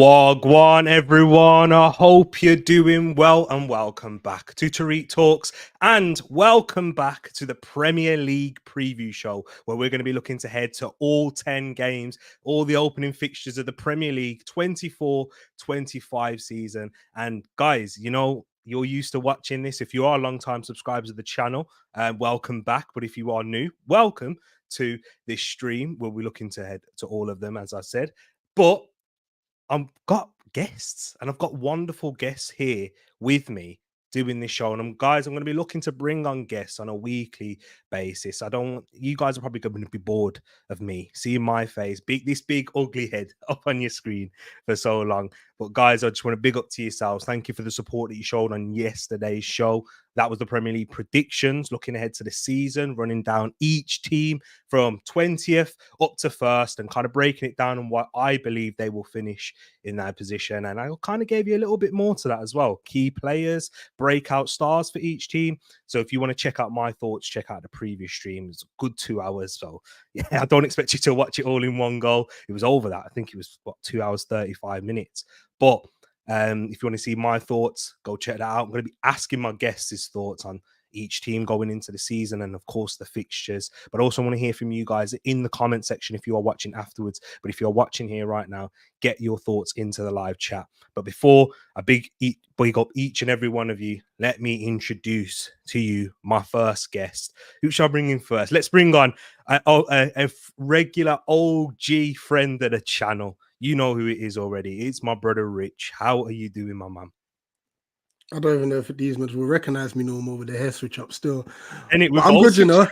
Wagwan, everyone. I hope you're doing well and welcome back to Tereak Talks and welcome back to the Premier League preview show where we're going to be looking ahead to all 10 games, all the opening fixtures of the Premier League 24-25 season. And guys, you know, you're used to watching this. If you are long-time subscribers of the channel, welcome back. But if you are new, welcome to this stream. We'll be looking ahead to all of them, as I said. But I've got guests and I've got wonderful guests here with me doing this show. And I'm going to be looking to bring on guests on a weekly basis. You guys are probably going to be bored of me seeing my face, this big ugly head up on your screen for so long. But guys, I just want to big up to yourselves. Thank you for the support that you showed on yesterday's show. That was the Premier League predictions, looking ahead to the season, running down each team from 20th up to 1st and kind of breaking it down on what I believe they will finish in that position. And I kind of gave you a little bit more to that as well. Key players, breakout stars for each team. So if you want to check out my thoughts, check out the previous stream. It's a good 2 hours. So yeah, I don't expect you to watch it all in one go. It was over that. I think it was 2 hours, 35 minutes. But if you want to see my thoughts, go check that out. I'm going to be asking my guests his thoughts on each team going into the season and, of course, the fixtures. But I also want to hear from you guys in the comment section if you are watching afterwards. But if you're watching here right now, get your thoughts into the live chat. But before I big up each and every one of you, let me introduce to you my first guest. Who shall I bring in first? Let's bring on a regular OG friend of the channel. You know who it is already. It's my brother, Rich. How are you doing, my man? I don't even know if these ones will recognize me no more with the hair switch up still. And I'm good, you know.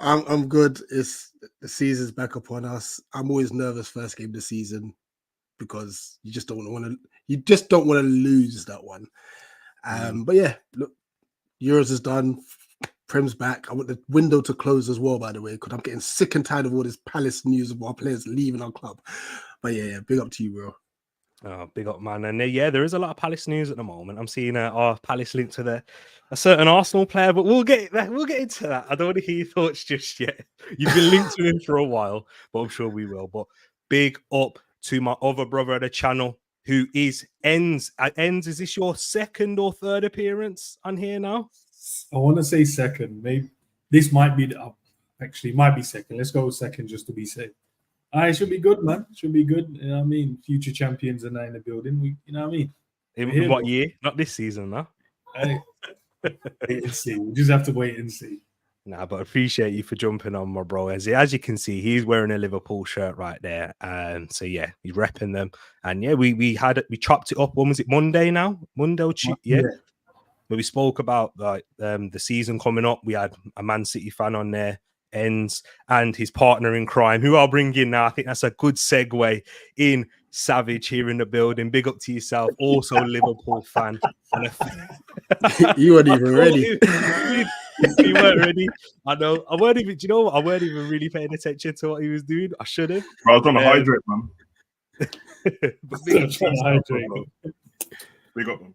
I'm good. It's the season's back upon us. I'm always nervous first game of the season because you just don't want to lose that one. But yeah, look, Euros is done. Prem's back. I want the window to close as well, by the way, because I'm getting sick and tired of all this Palace news of our players leaving our club. But yeah, big up to you, bro. Oh, big up, man. And yeah, there is a lot of Palace news at the moment. I'm seeing our Palace linked to a certain Arsenal player, but we'll get into that. I don't want to hear your thoughts just yet. You've been linked to him for a while, but I'm sure we will. But big up to my other brother at the channel, who is Enz. Enz, is this your second or third appearance on here now? I want to say second. Maybe this might be might be second. Let's go with second just to be safe. It should be good, man. Should be good. You know what I mean? Future champions are now in the building. You know what I mean? In what year? Not this season, no? Wait and see. We just have to wait and see. Nah, but I appreciate you for jumping on, my bro. As you can see, he's wearing a Liverpool shirt right there. So yeah, he's repping them. And yeah, we chopped it up. When was it? Monday now? Monday or Tuesday? Yeah. But we spoke about like the season coming up. We had a Man City fan on there, Enz, and his partner in crime, who I'll bring in now. I think that's a good segue in. Savage here in the building. Big up to yourself. Also a Liverpool fan. You weren't even ready. You weren't ready. I know. I weren't even. Do you know what? I weren't even really paying attention to what he was doing. I should have. I was on a hydrate, man. Big up, man.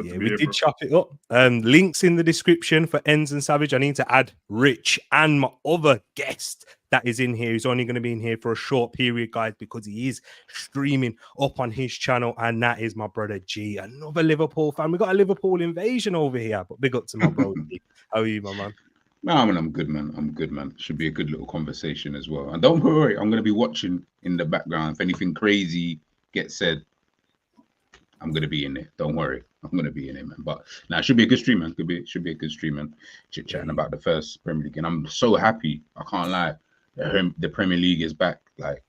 Good Yeah, to be we here, did bro. chop it up. Links in the description for Enz and Savage. I need to add Rich and my other guest that is in here. He's only going to be in here for a short period, guys, because he is streaming up on his channel, and that is my brother G, another Liverpool fan. We got a Liverpool invasion over here, but big up to my bro G. How are you, my man? No, man, I'm good, man. I'm good, man. Should be a good little conversation as well. And don't worry, I'm going to be watching in the background. If anything crazy gets said, I'm going to be in there. Don't worry. I'm going to be in there, man. But now it should be a good stream, man. Should be a good stream, man. Chit-chatting about the first Premier League. And I'm so happy. I can't lie. The Premier League is back. Like,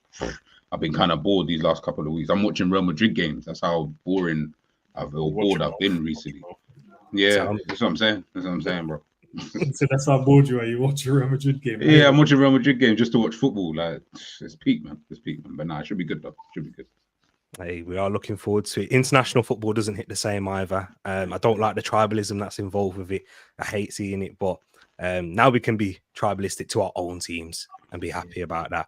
I've been kind of bored these last couple of weeks. I'm watching Real Madrid games. That's how boring I've been recently. Yeah, that's what I'm saying. That's what I'm saying, bro. So that's how bored you are. You watch a Real Madrid game. Yeah, I'm watching Real Madrid game just to watch football. Like, it's peak, man. It's peak, man. But nah, it should be good, though. Should be good. Hey, we are looking forward to it. International football doesn't hit the same either. I don't like the tribalism that's involved with it. I hate seeing it, but now we can be tribalistic to our own teams and be happy about that.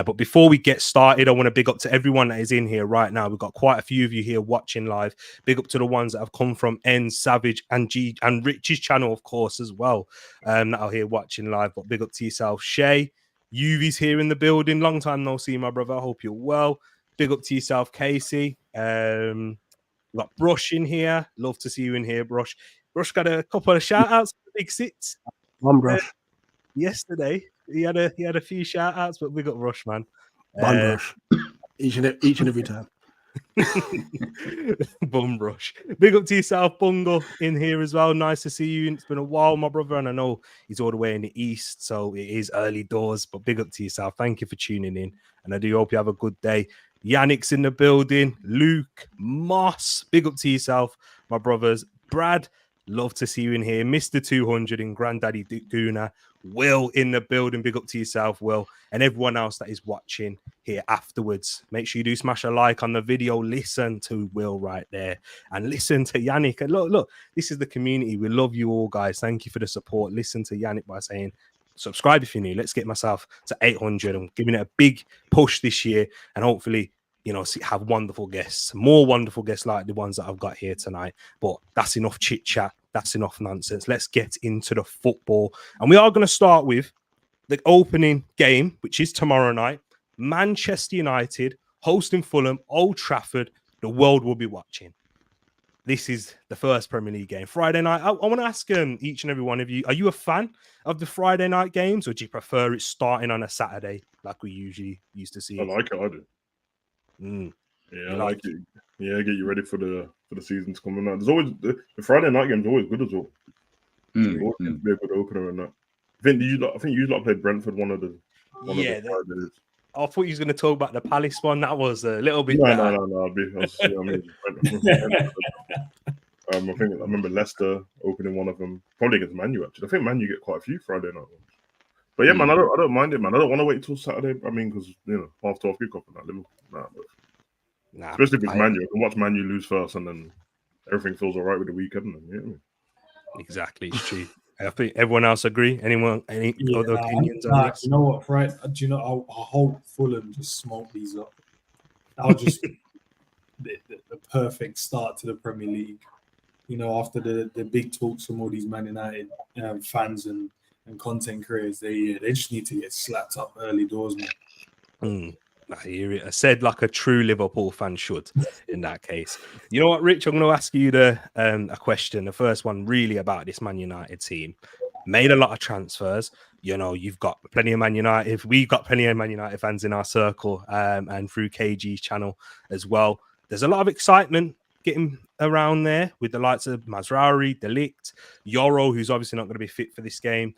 But before we get started, I want to big up to everyone that is in here right now. We've got quite a few of you here watching live. Big up to the ones that have come from N, Savage, and G, and Rich's channel, of course, as well, that are here watching live. But big up to yourself, Shay. Yuvi's here in the building. Long time no see, my brother. I hope you're well. Big up to yourself, Casey. We've got Brush in here. Love to see you in here, Brush. Brush got a couple of shout outs for Big Sits. One Brush. Yesterday, he had a few shout outs, but we got Rush, man. Bun Brush. Each and every time. Bum Brush. Big up to yourself, Bungle, in here as well. Nice to see you. It's been a while, my brother, and I know he's all the way in the east, so it is early doors, but big up to yourself. Thank you for tuning in, and I do hope you have a good day. Yannick's in the building. Luke, Moss, big up to yourself, my brothers. Brad, love to see you in here. Mr. 200 and Granddaddy Guna. Will in the building. Big up to yourself, Will, and everyone else that is watching here afterwards. Make sure you do smash a like on the video. Listen to Will right there, and listen to Yannick. And look, this is the community. We love you all, guys. Thank you for the support. Listen to Yannick by saying subscribe if you're new. Let's get myself to 800. I'm giving it a big push this year, and hopefully, have wonderful guests, more wonderful guests like the ones that I've got here tonight. But that's enough chit chat. That's enough nonsense. Let's get into the football. And we are going to start with the opening game, which is tomorrow night. Manchester United hosting Fulham, Old Trafford. The world will be watching. This is the first Premier League game. Friday night. I want to ask each and every one of you, are you a fan of the Friday night games, or do you prefer it starting on a Saturday like we usually used to see? I like it. I do. Yeah, I like it. Yeah, get you ready for the seasons coming out. There's always the Friday night game's always good as well. Always be a good opener and that. I think you lot played Brentford one of the Fridays. I thought you was going to talk about the Palace one. That was a little bit. No. I remember Leicester opening one of them, probably against Man U. Actually, I think Man U get quite a few Friday night ones. But yeah, man, I don't mind it, man. I don't want to wait till Saturday. I mean, because 12:30 kickoff and that. Liverpool. Especially if it's Man U. I can watch Man U lose first, and then everything feels all right with the weekend. Exactly, it's true. I think everyone else agree. Any other opinions on this? You know what, right? Do you know? I hope Fulham just smoke these up. That'll just the perfect start to the Premier League. After the big talks from all these Man United fans and content creators, they just need to get slapped up early doors, man. I hear it. I said like a true Liverpool fan should in that case. You know what, Rich? I'm going to ask you a question. The first one really about this Man United team. Made a lot of transfers. You've got plenty of Man United. We've got plenty of Man United fans in our circle and through KG's channel as well. There's a lot of excitement getting around there with the likes of Mazraoui, De Ligt, Yoro, who's obviously not going to be fit for this game,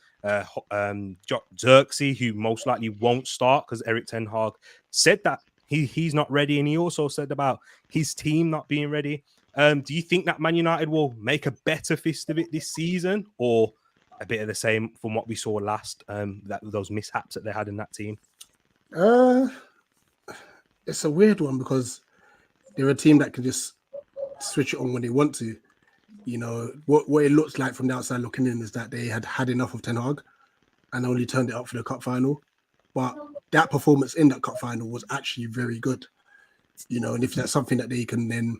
Xerxes, who most likely won't start because Erik ten Hag said that he's not ready, and he also said about his team not being ready. Do you think that Man United will make a better fist of it this season, or a bit of the same from what we saw last, those mishaps that they had in that team? It's a weird one because they're a team that can just switch it on when they want to. What it looks like from the outside looking in is that they had enough of Ten Hag and only turned it up for the cup final. But that performance in that cup final was actually very good. And if that's something that they can then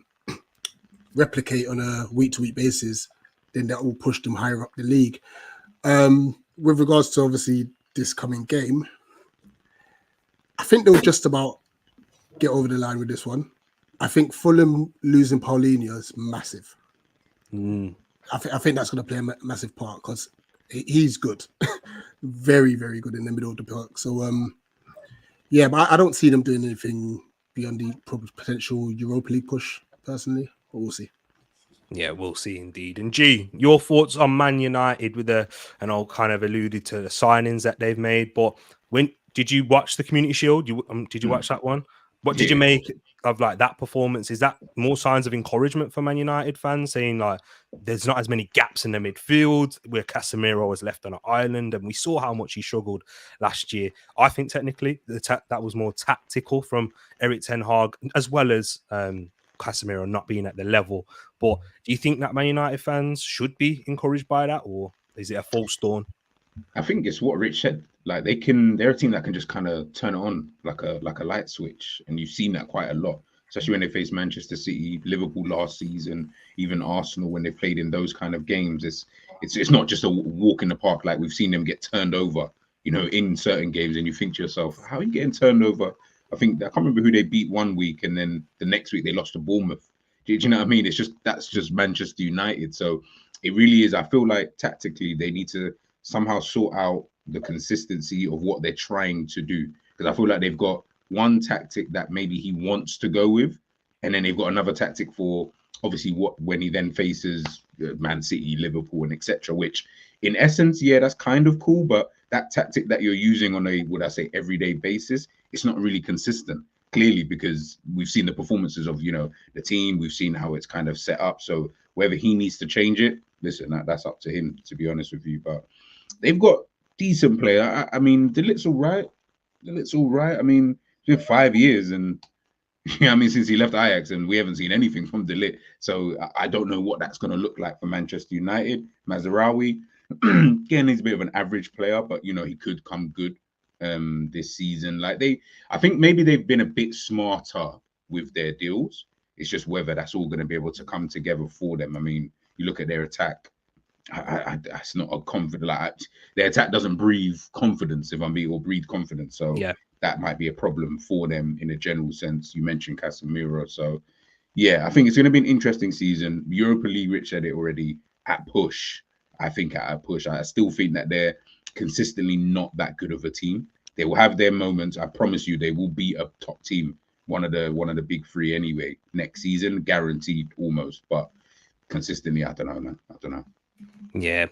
replicate on a week-to-week basis, then that will push them higher up the league. With regards to obviously this coming game, I think they'll just about get over the line with this one. I think Fulham losing Paulinho is massive. I think that's going to play a massive part because he's good, very, very good in the middle of the park. So, yeah, but I don't see them doing anything beyond the potential Europa League push, personally. But we'll see. Yeah, we'll see indeed. And G, your thoughts on Man United with and I'll kind of alluded to the signings that they've made. But when did you watch the Community Shield? Did you watch that one? What did you make of like that performance? Is that more signs of encouragement for Man United fans, saying like there's not as many gaps in the midfield where Casemiro was left on an island, and we saw how much he struggled last year. I think technically that was more tactical from Erik ten Hag, as well as Casemiro not being at the level. But do you think that Man United fans should be encouraged by that, or is it a false dawn? I think it's what Rich said. Like they're a team that can just kind of turn it on like a light switch, and you've seen that quite a lot, especially when they face Manchester City, Liverpool last season, even Arsenal when they played in those kind of games. It's not just a walk in the park. Like we've seen them get turned over, in certain games, and you think to yourself, how are you getting turned over? I can't remember who they beat one week, and then the next week they lost to Bournemouth. Do you know what I mean? That's just Manchester United. So it really is. I feel like tactically they need to somehow sort out the consistency of what they're trying to do, because I feel like they've got one tactic that maybe he wants to go with, and then they've got another tactic for obviously when he then faces Man City, Liverpool, and etc. Which in essence, yeah, that's kind of cool, but that tactic that you're using on a, would I say, everyday basis, it's not really consistent. Clearly, because we've seen the performances of the team, we've seen how it's kind of set up. So whether he needs to change it, listen, that's up to him, to be honest with you. But they've got decent player. I mean, De Ligt's all right. I mean, it's been 5 years, and since he left Ajax, and we haven't seen anything from De Ligt. So I don't know what that's going to look like for Manchester United. Mazraoui, again, he's a bit of an average player, but he could come good this season. I think maybe they've been a bit smarter with their deals. It's just whether that's all going to be able to come together for them. I mean, you look at their attack. It's not a confident. Their attack doesn't breathe confidence, or breathe confidence. So yeah, that might be a problem for them in a general sense. You mentioned Casemiro, so yeah, I think it's going to be an interesting season. Europa League, Rich said it already. At push, I still think that they're consistently not that good of a team. They will have their moments. I promise you, they will be a top team, one of the big three anyway next season, guaranteed almost. But consistently, I don't know, man. I don't know. Yeah.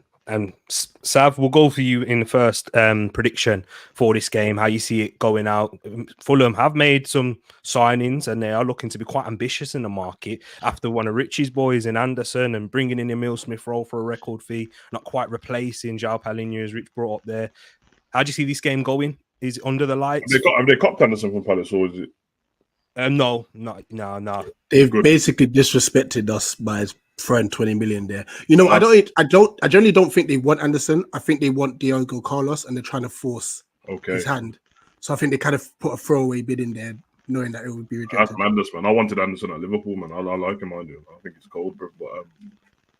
Sav, we'll go for you in the first prediction for this game, how you see it going out. Fulham have made some signings, and they are looking to be quite ambitious in the market after one of Richie's boys in Anderson and bringing in Emil Smith-Rowe for a record fee, not quite replacing João Palhinha, as Rich brought up there. How do you see this game going? Is it under the lights? Have they copped Anderson from Palace, or is it? No. They've basically disrespected us by throwing 20 million there. I generally don't think they want Anderson. I think they want Diogo Carlos, and they're trying to force his hand. So I think they kind of put a throwaway bid in there, knowing that it would be rejected. That's madness, man. I wanted Anderson at Liverpool, man. I like him. I do. I think it's cold, bro. But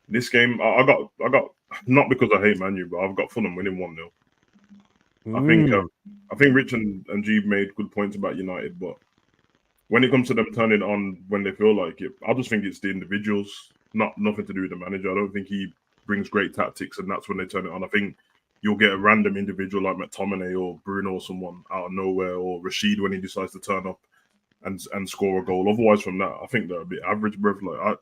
this game, I got not because I hate Man U, but I've got Fulham winning 1-0. I think Rich and G made good points about United, but when it comes to them turning on when they feel like it, I just think it's the individuals, nothing to do with the manager. I don't think he brings great tactics, and that's when they turn it on. I think you'll get a random individual like McTominay or Bruno or someone out of nowhere, or Rashid when he decides to turn up and score a goal. Otherwise, from that, I think they're a bit average, bro. I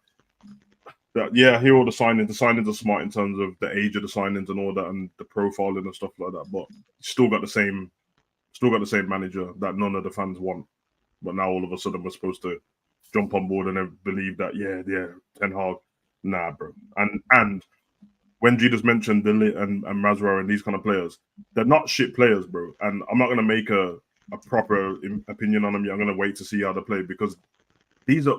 hear all the signings. The signings are smart in terms of the age of the signings and all that, and the profiling and stuff like that. But still got the same manager that none of the fans want. But now all of a sudden we're supposed to jump on board and then believe that Ten Hag, nah, bro. And when G just mentioned De Ligt and Mazraoui and these kind of players, they're not shit players, bro. And I'm not going to make a proper opinion on them yet. I'm going to wait to see how they play, because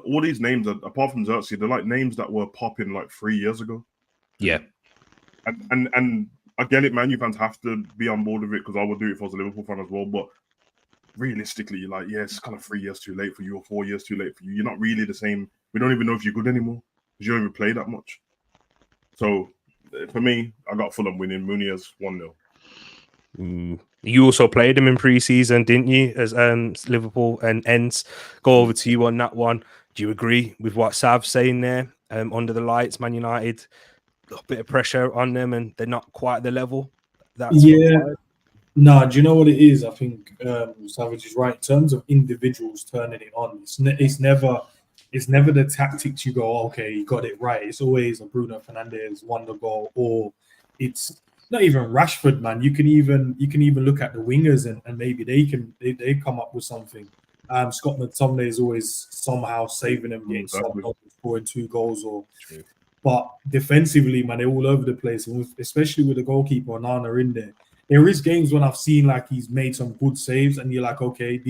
all these names, apart from Xerxes, they're like names that were popping like 3 years ago. Yeah. And I get it, Man U fans have to be on board with it, because I would do it if I was a Liverpool fan as well. But realistically, it's kind of 3 years too late for you, or 4 years too late for you. You're not really the same. We don't even know if you're good anymore. because you don't even play that much. So for me, I got Fulham winning. Muniz 1-0. You also played him in pre-season, didn't you? As Liverpool and Ents. Go over to you on that one. Do you agree with what Sav's saying there? Under the lights, Man United, a bit of pressure on them, and they're not quite the level. That's Yeah. No, do you know what it is? I think Savage is right in terms of individuals turning it on. It's never the tactics you go, okay, you got it right. It's always a Bruno Fernandes wonder goal, or it's not even Rashford, man. You can even look at the wingers and maybe they come up with something. Scott McTominay is always somehow saving them, getting subbed up, scoring 2 goals or. True. But defensively, man, they're all over the place, and especially with the goalkeeper Onana in there. There is games when I've seen like he's made some good saves, and you're like, okay,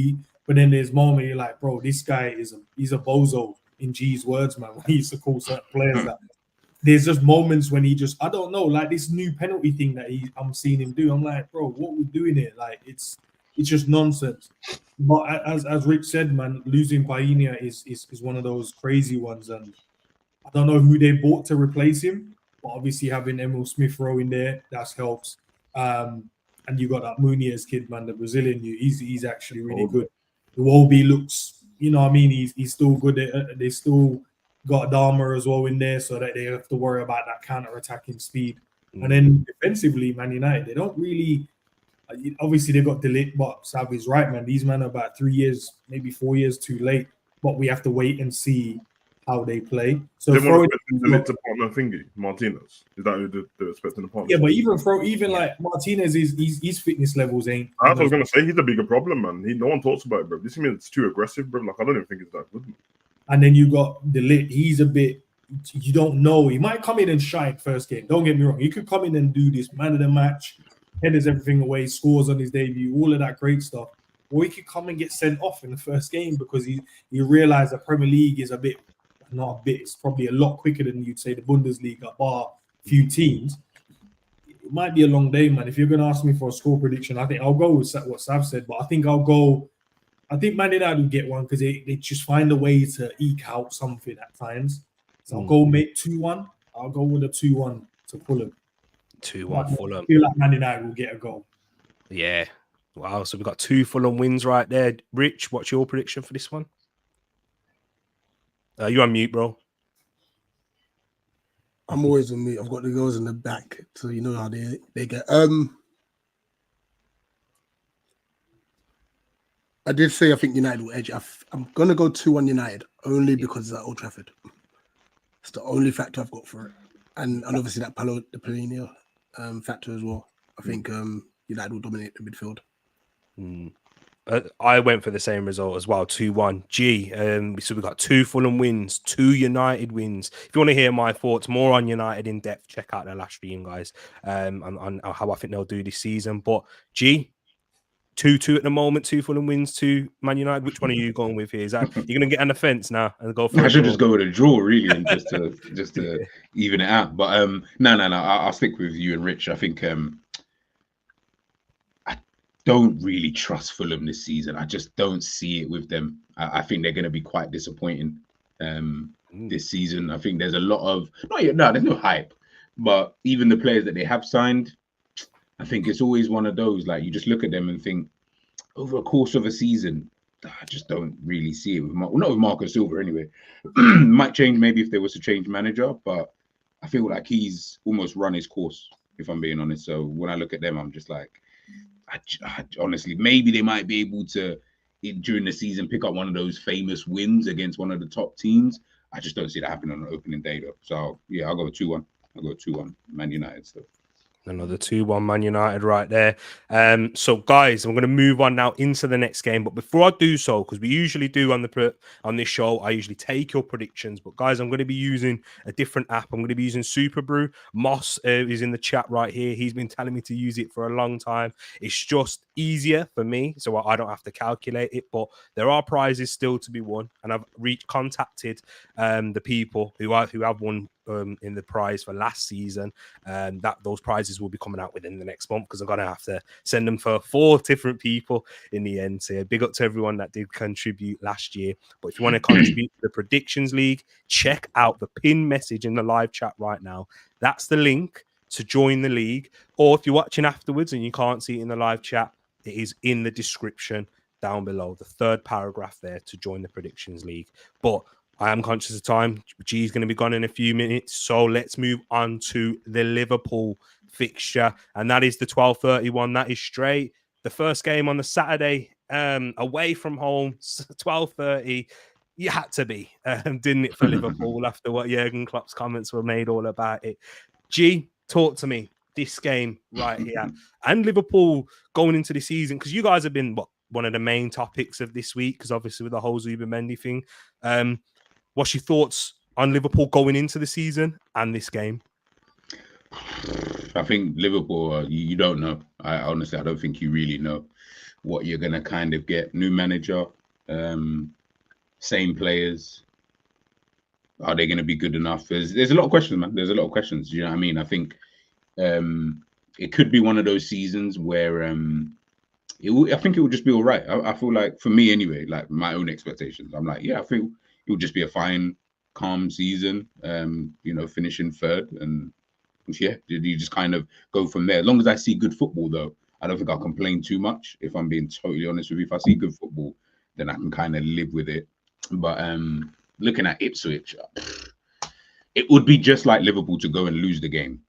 but then there's moments you're like, bro, this guy he's a bozo in G's words, man. When he used to call certain players that. There's just moments when he just, I don't know, like this new penalty thing that I'm seeing him do. I'm like, bro, what we doing here? Like it's just nonsense. But as Rich said, man, losing Paina is one of those crazy ones, and I don't know who they bought to replace him, but obviously having Emil Smith Rowe in there, that helps. And you got that Muniz kid, man, the Brazilian. He's actually really good. The Wolby looks, you know what I mean? He's still good. They still got Dharma as well in there, so that they have to worry about that counter-attacking speed. And then defensively, Man United, they don't really. Obviously, they've got Delit, but Sav is right, man. These men are about 3 years, maybe 4 years too late. But we have to wait and see how they play. So they want to partner thingy, Martinez. Is that who they're expecting to partner? Yeah, but even like Martinez, his fitness levels ain't. That's what I was gonna say. He's a bigger problem, man. No one talks about it, bro. This means it's too aggressive, bro. Like I don't even think it's that good, man. And then you got Delit. He's a bit. You don't know. He might come in and shine first game. Don't get me wrong. He could come in and do this man of the match, headers everything away, scores on his debut, all of that great stuff. Or he could come and get sent off in the first game because he realized that Premier League is it's probably a lot quicker than you'd say the Bundesliga, bar a few teams. It might be a long day, man. If you're going to ask me for a score prediction, I think I'll go with what Sav said, but I think Man United will get one because they just find a way to eke out something at times. So I'll go make 2-1. I'll go with a 2-1 to Fulham. 2-1 Fulham. I feel like Man United will get a goal. Yeah. Wow. So we've got 2 Fulham wins right there. Rich, what's your prediction for this one? You on mute, bro. I'm always on mute. I've got the girls in the back, so you know how they get. I did say I think United will edge. I'm going to go 2-1 United, only because it's at Old Trafford. It's the only factor I've got for it. And obviously that Palhinha factor as well. I think United will dominate the midfield. I went for the same result as well, 2-1. So we've got 2 Fulham wins, 2 United wins. If you want to hear my thoughts more on United in depth, check out the last stream, guys, on how I think they'll do this season. But 2-2 at the moment, 2 Fulham wins, 2 Man United. Which one are you going with here? Is that you're going to get on the fence now and go for I should just go with a draw, really, and just to even it out. But no, I'll stick with you and Rich. I think I don't really trust Fulham this season. I just don't see it with them. I think they're going to be quite disappointing this season. I think there's a lot of there's no hype, but even the players that they have signed, I think it's always one of those, like, you just look at them and think, over a course of a season, I just don't really see it with not with Marco Silva anyway. Might change maybe if there was a change manager, but I feel like he's almost run his course, if I'm being honest. So when I look at them, I'm just like, I honestly, maybe they might be able to, during the season, pick up one of those famous wins against one of the top teams. I just don't see that happening on the opening day, though. So, yeah, I'll go with 2-1. I'll go with 2-1 Man United stuff. Another 2-1 Man United right there. So, guys, I'm going to move on now into the next game. But before I do so, because we usually do on this show, I usually take your predictions. But, guys, I'm going to be using a different app. I'm going to be using Superbru. Moss is in the chat right here. He's been telling me to use it for a long time. It's just easier for me, so I don't have to calculate it. But there are prizes still to be won. And I've contacted the people who have won in the prize for last season. That those prizes will be coming out within the next month because I'm gonna have to send them for 4 different people in the end. So big up to everyone that did contribute last year. But if you want to contribute to the Predictions League, check out the pin message in the live chat right now. That's the link to join the league. Or if you're watching afterwards and you can't see it in the live chat, it is in the description down below, the 3rd paragraph there to join the Predictions League. But I am conscious of time. G is going to be gone in a few minutes. So let's move on to the Liverpool fixture. And that is the 12:31. That is straight. The first game on the Saturday, away from home, 12:30. You had to be, didn't it, for Liverpool after what Jurgen Klopp's comments were made all about it. G, talk to me. This game right here. And Liverpool going into the season, because you guys have been one of the main topics of this week, because obviously with the whole Zubimendi thing. What's your thoughts on Liverpool going into the season and this game? I think Liverpool, you don't know. I don't think you really know what you're going to kind of get. New manager, same players. Are they going to be good enough? There's a lot of questions, man. There's a lot of questions. You know what I mean? I think it could be one of those seasons where I think it will just be all right. I feel like, for me anyway, like my own expectations, I'm like, yeah, I think it will just be a fine, calm season, finishing 3rd. And yeah, you just kind of go from there. As long as I see good football, though, I don't think I'll complain too much, if I'm being totally honest with you. If I see good football, then I can kind of live with it. But looking at Ipswich, it would be just like Liverpool to go and lose the game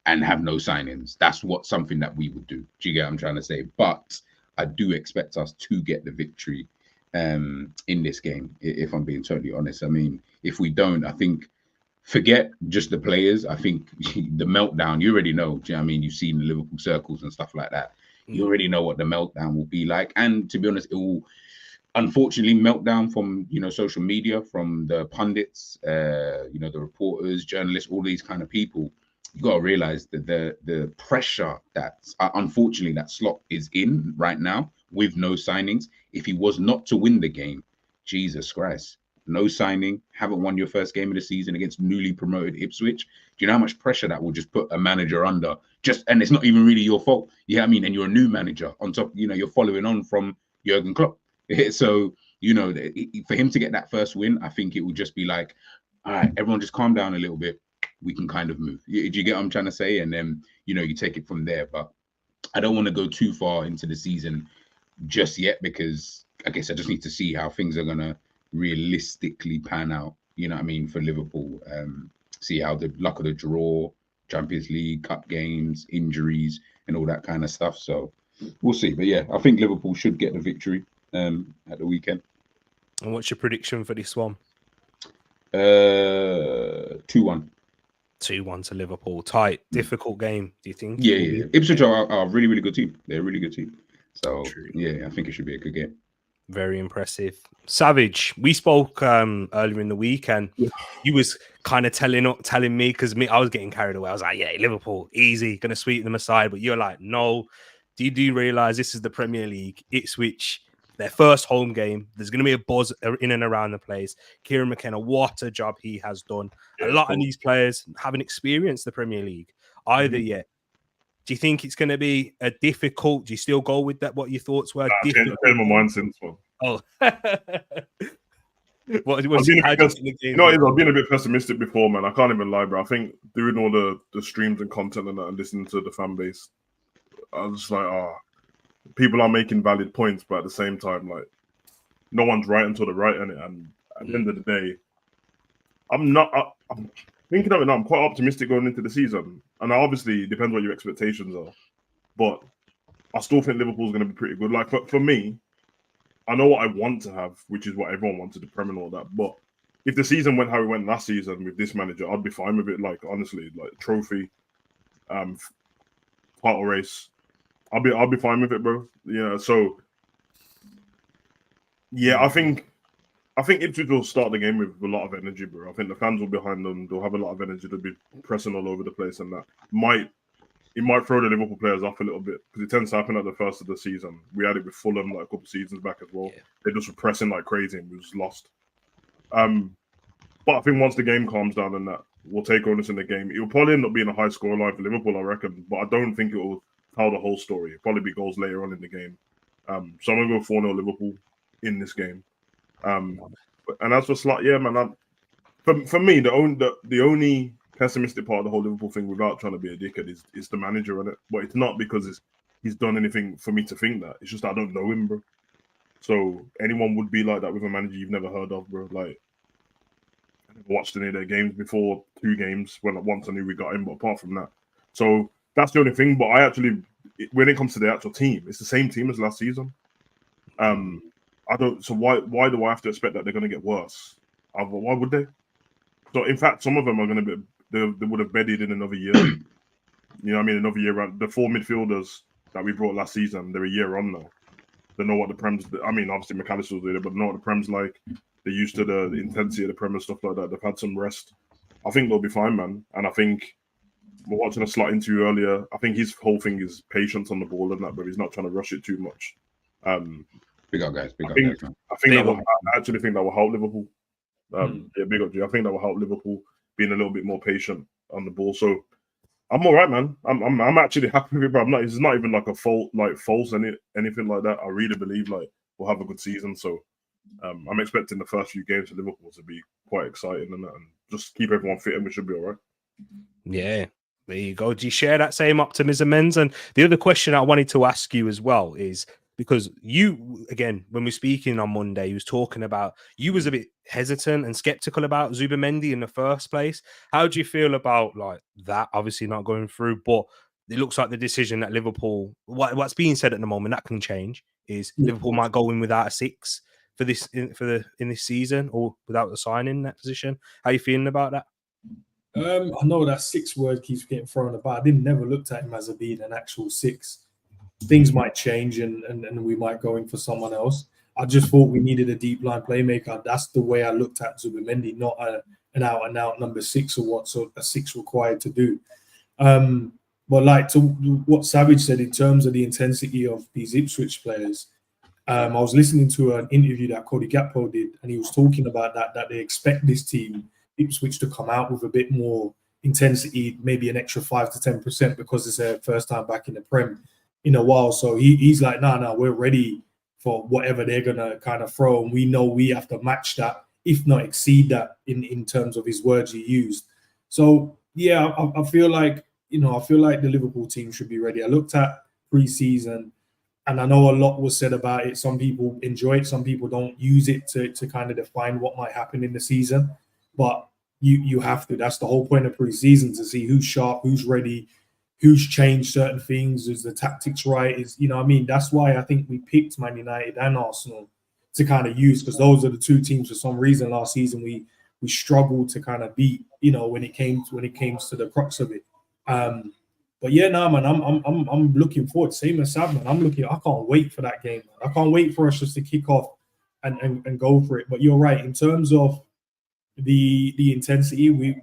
and have no signings. That's something that we would do. Do you get what I'm trying to say? But I do expect us to get the victory in this game, if I'm being totally honest. I mean, if we don't, I think, forget just the players. I think the meltdown, you already know. Do you know what I mean? You've seen the Liverpool circles and stuff like that. You already know what the meltdown will be like. And to be honest, it will unfortunately melt down from, social media, from the pundits, the reporters, journalists, all these kind of people. You got to realize that the pressure that unfortunately that Slot is in right now with no signings. If he was not to win the game, Jesus Christ, no signing, haven't won your first game of the season against newly promoted Ipswich. Do you know how much pressure that will just put a manager under? And it's not even really your fault. You know what I mean? And you're a new manager on top. You're following on from Jurgen Klopp. So for him to get that first win, I think it will just be like, all right, everyone just calm down a little bit. We can kind of move. Do you get what I'm trying to say? And then, you take it from there. But I don't want to go too far into the season just yet, because I guess I just need to see how things are going to realistically pan out. You know what I mean? For Liverpool, see how the luck of the draw, Champions League, cup games, injuries, and all that kind of stuff. So we'll see. But yeah, I think Liverpool should get the victory at the weekend. And what's your prediction for this one? 2-1. 2-1 to Liverpool. Tight, difficult game, do you think? Yeah. Ipswich are a really, really good team. They're a really good team. So, yeah, I think it should be a good game. Very impressive. Savage, we spoke earlier in the week, and you was kind of telling me, because I was getting carried away. I was like, yeah, Liverpool, easy, going to sweep them aside. But you're like, no. Do you realize this is the Premier League? Ipswich, their first home game. There's going to be a buzz in and around the place. Kieran McKenna, what a job he has done. A lot of these players haven't experienced the Premier League either yet. Do you think it's going to be a difficult? Do you still go with that? What your thoughts were? I changed my mind since one. Oh, what I've been a bit pessimistic before, man. I can't even lie, bro. I think doing all the streams and content and that, and listening to the fan base, I was just like, people are making valid points, but at the same time, like, no one's right until they're right in it. And at the end of the day, I'm thinking of it now. I'm quite optimistic going into the season, and obviously it depends what your expectations are. But I still think Liverpool's going to be pretty good. Like for me, I know what I want to have, which is what everyone wanted, the Premier and all that. But if the season went how it went last season with this manager, I'd be fine with it. Like honestly, like trophy, title race, I'll be fine with it, bro. Yeah. So yeah, I think Ipswich will start the game with a lot of energy, bro. I think the fans will be behind them. They'll have a lot of energy. They'll be pressing all over the place, and that might throw the Liverpool players off a little bit, because it tends to happen at the first of the season. We had it with Fulham like a couple of seasons back as well. Yeah. They just were pressing like crazy and we just lost. But I think once the game calms down and that, will take onus in the game. It will probably end up being a high score line for Liverpool, I reckon, but I don't think it will tell the whole story. It'll probably be goals later on in the game. So I'm going to go 4-0 Liverpool in this game. And as for Slot, yeah, man, for me, the only pessimistic part of the whole Liverpool thing, without trying to be a dickhead, is the manager on it. But it's not because he's done anything for me to think that. It's just I don't know him, bro. So anyone would be like that with a manager you've never heard of, bro. Like, I never watched any of their games before, 2 games, once I knew we got him, but apart from that. So that's the only thing. But I actually, when it comes to the actual team, it's the same team as last season. I don't. So why do I have to expect that they're going to get worse? Why would they? So in fact, some of them are going to be. They would have bedded in another year. You know what I mean? Another year around. The 4 midfielders that we brought last season, they're a year on now. They know what the Prem's. I mean, obviously McAllister was there, but they know what the Prem's like. They're used to the intensity of the Prem and stuff like that. They've had some rest. I think they'll be fine, man. And I think we're watching a Slot interview earlier. I think his whole thing is patience on the ball and that, but he's not trying to rush it too much. Big up, guys. I actually think that will help Liverpool. Yeah, big up, G. I think that will help Liverpool being a little bit more patient on the ball. So I'm all right, man. I'm actually happy with it, bro. It's not even like a false anything like that. I really believe like we'll have a good season. So I'm expecting the first few games for Liverpool to be quite exciting and just keep everyone fit and we should be all right. Yeah. There you go. Do you share that same optimism, Menz? And the other question I wanted to ask you as well is, because you, again, when we were speaking on Monday, you was talking about, you was a bit hesitant and skeptical about Zubimendi in the first place. How do you feel about like that? Obviously not going through, but it looks like the decision that Liverpool, what's being said at the moment, that can change, is Liverpool might go in without a 6 for this in this season, or without a sign in that position. How are you feeling about that? I know that 6 word keeps getting thrown about. I never looked at him as being an actual 6. Things might change and we might go in for someone else. I just thought we needed a deep line playmaker. That's the way I looked at Zubimendi, not an out-and-out number 6 or what's a 6 required to do. But like to what Savage said in terms of the intensity of these Ipswich players, I was listening to an interview that Cody Gakpo did, and he was talking about that they expect this team, Ipswich, to come out with a bit more intensity, maybe an extra 5 to 10% because it's their first time back in the Prem in a while. So he's like, no, we're ready for whatever they're gonna kind of throw, and we know we have to match that, if not exceed that, in terms of his words he used. So yeah, I feel like the Liverpool team should be ready. I looked at pre-season, and I know a lot was said about it. Some people enjoy it, some people don't use it to kind of define what might happen in the season. But you have to. That's the whole point of pre-season, to see who's sharp, who's ready, who's changed certain things, is the tactics right, is, you know what I mean? That's why I think we picked Man United and Arsenal to kind of use, because those are the 2 teams for some reason last season we struggled to kind of beat, when it came to the crux of it. But yeah, no, man, I'm looking forward. Same as Sam, man. I can't wait for that game, man. I can't wait for us just to kick off and go for it. But you're right, in terms of the intensity,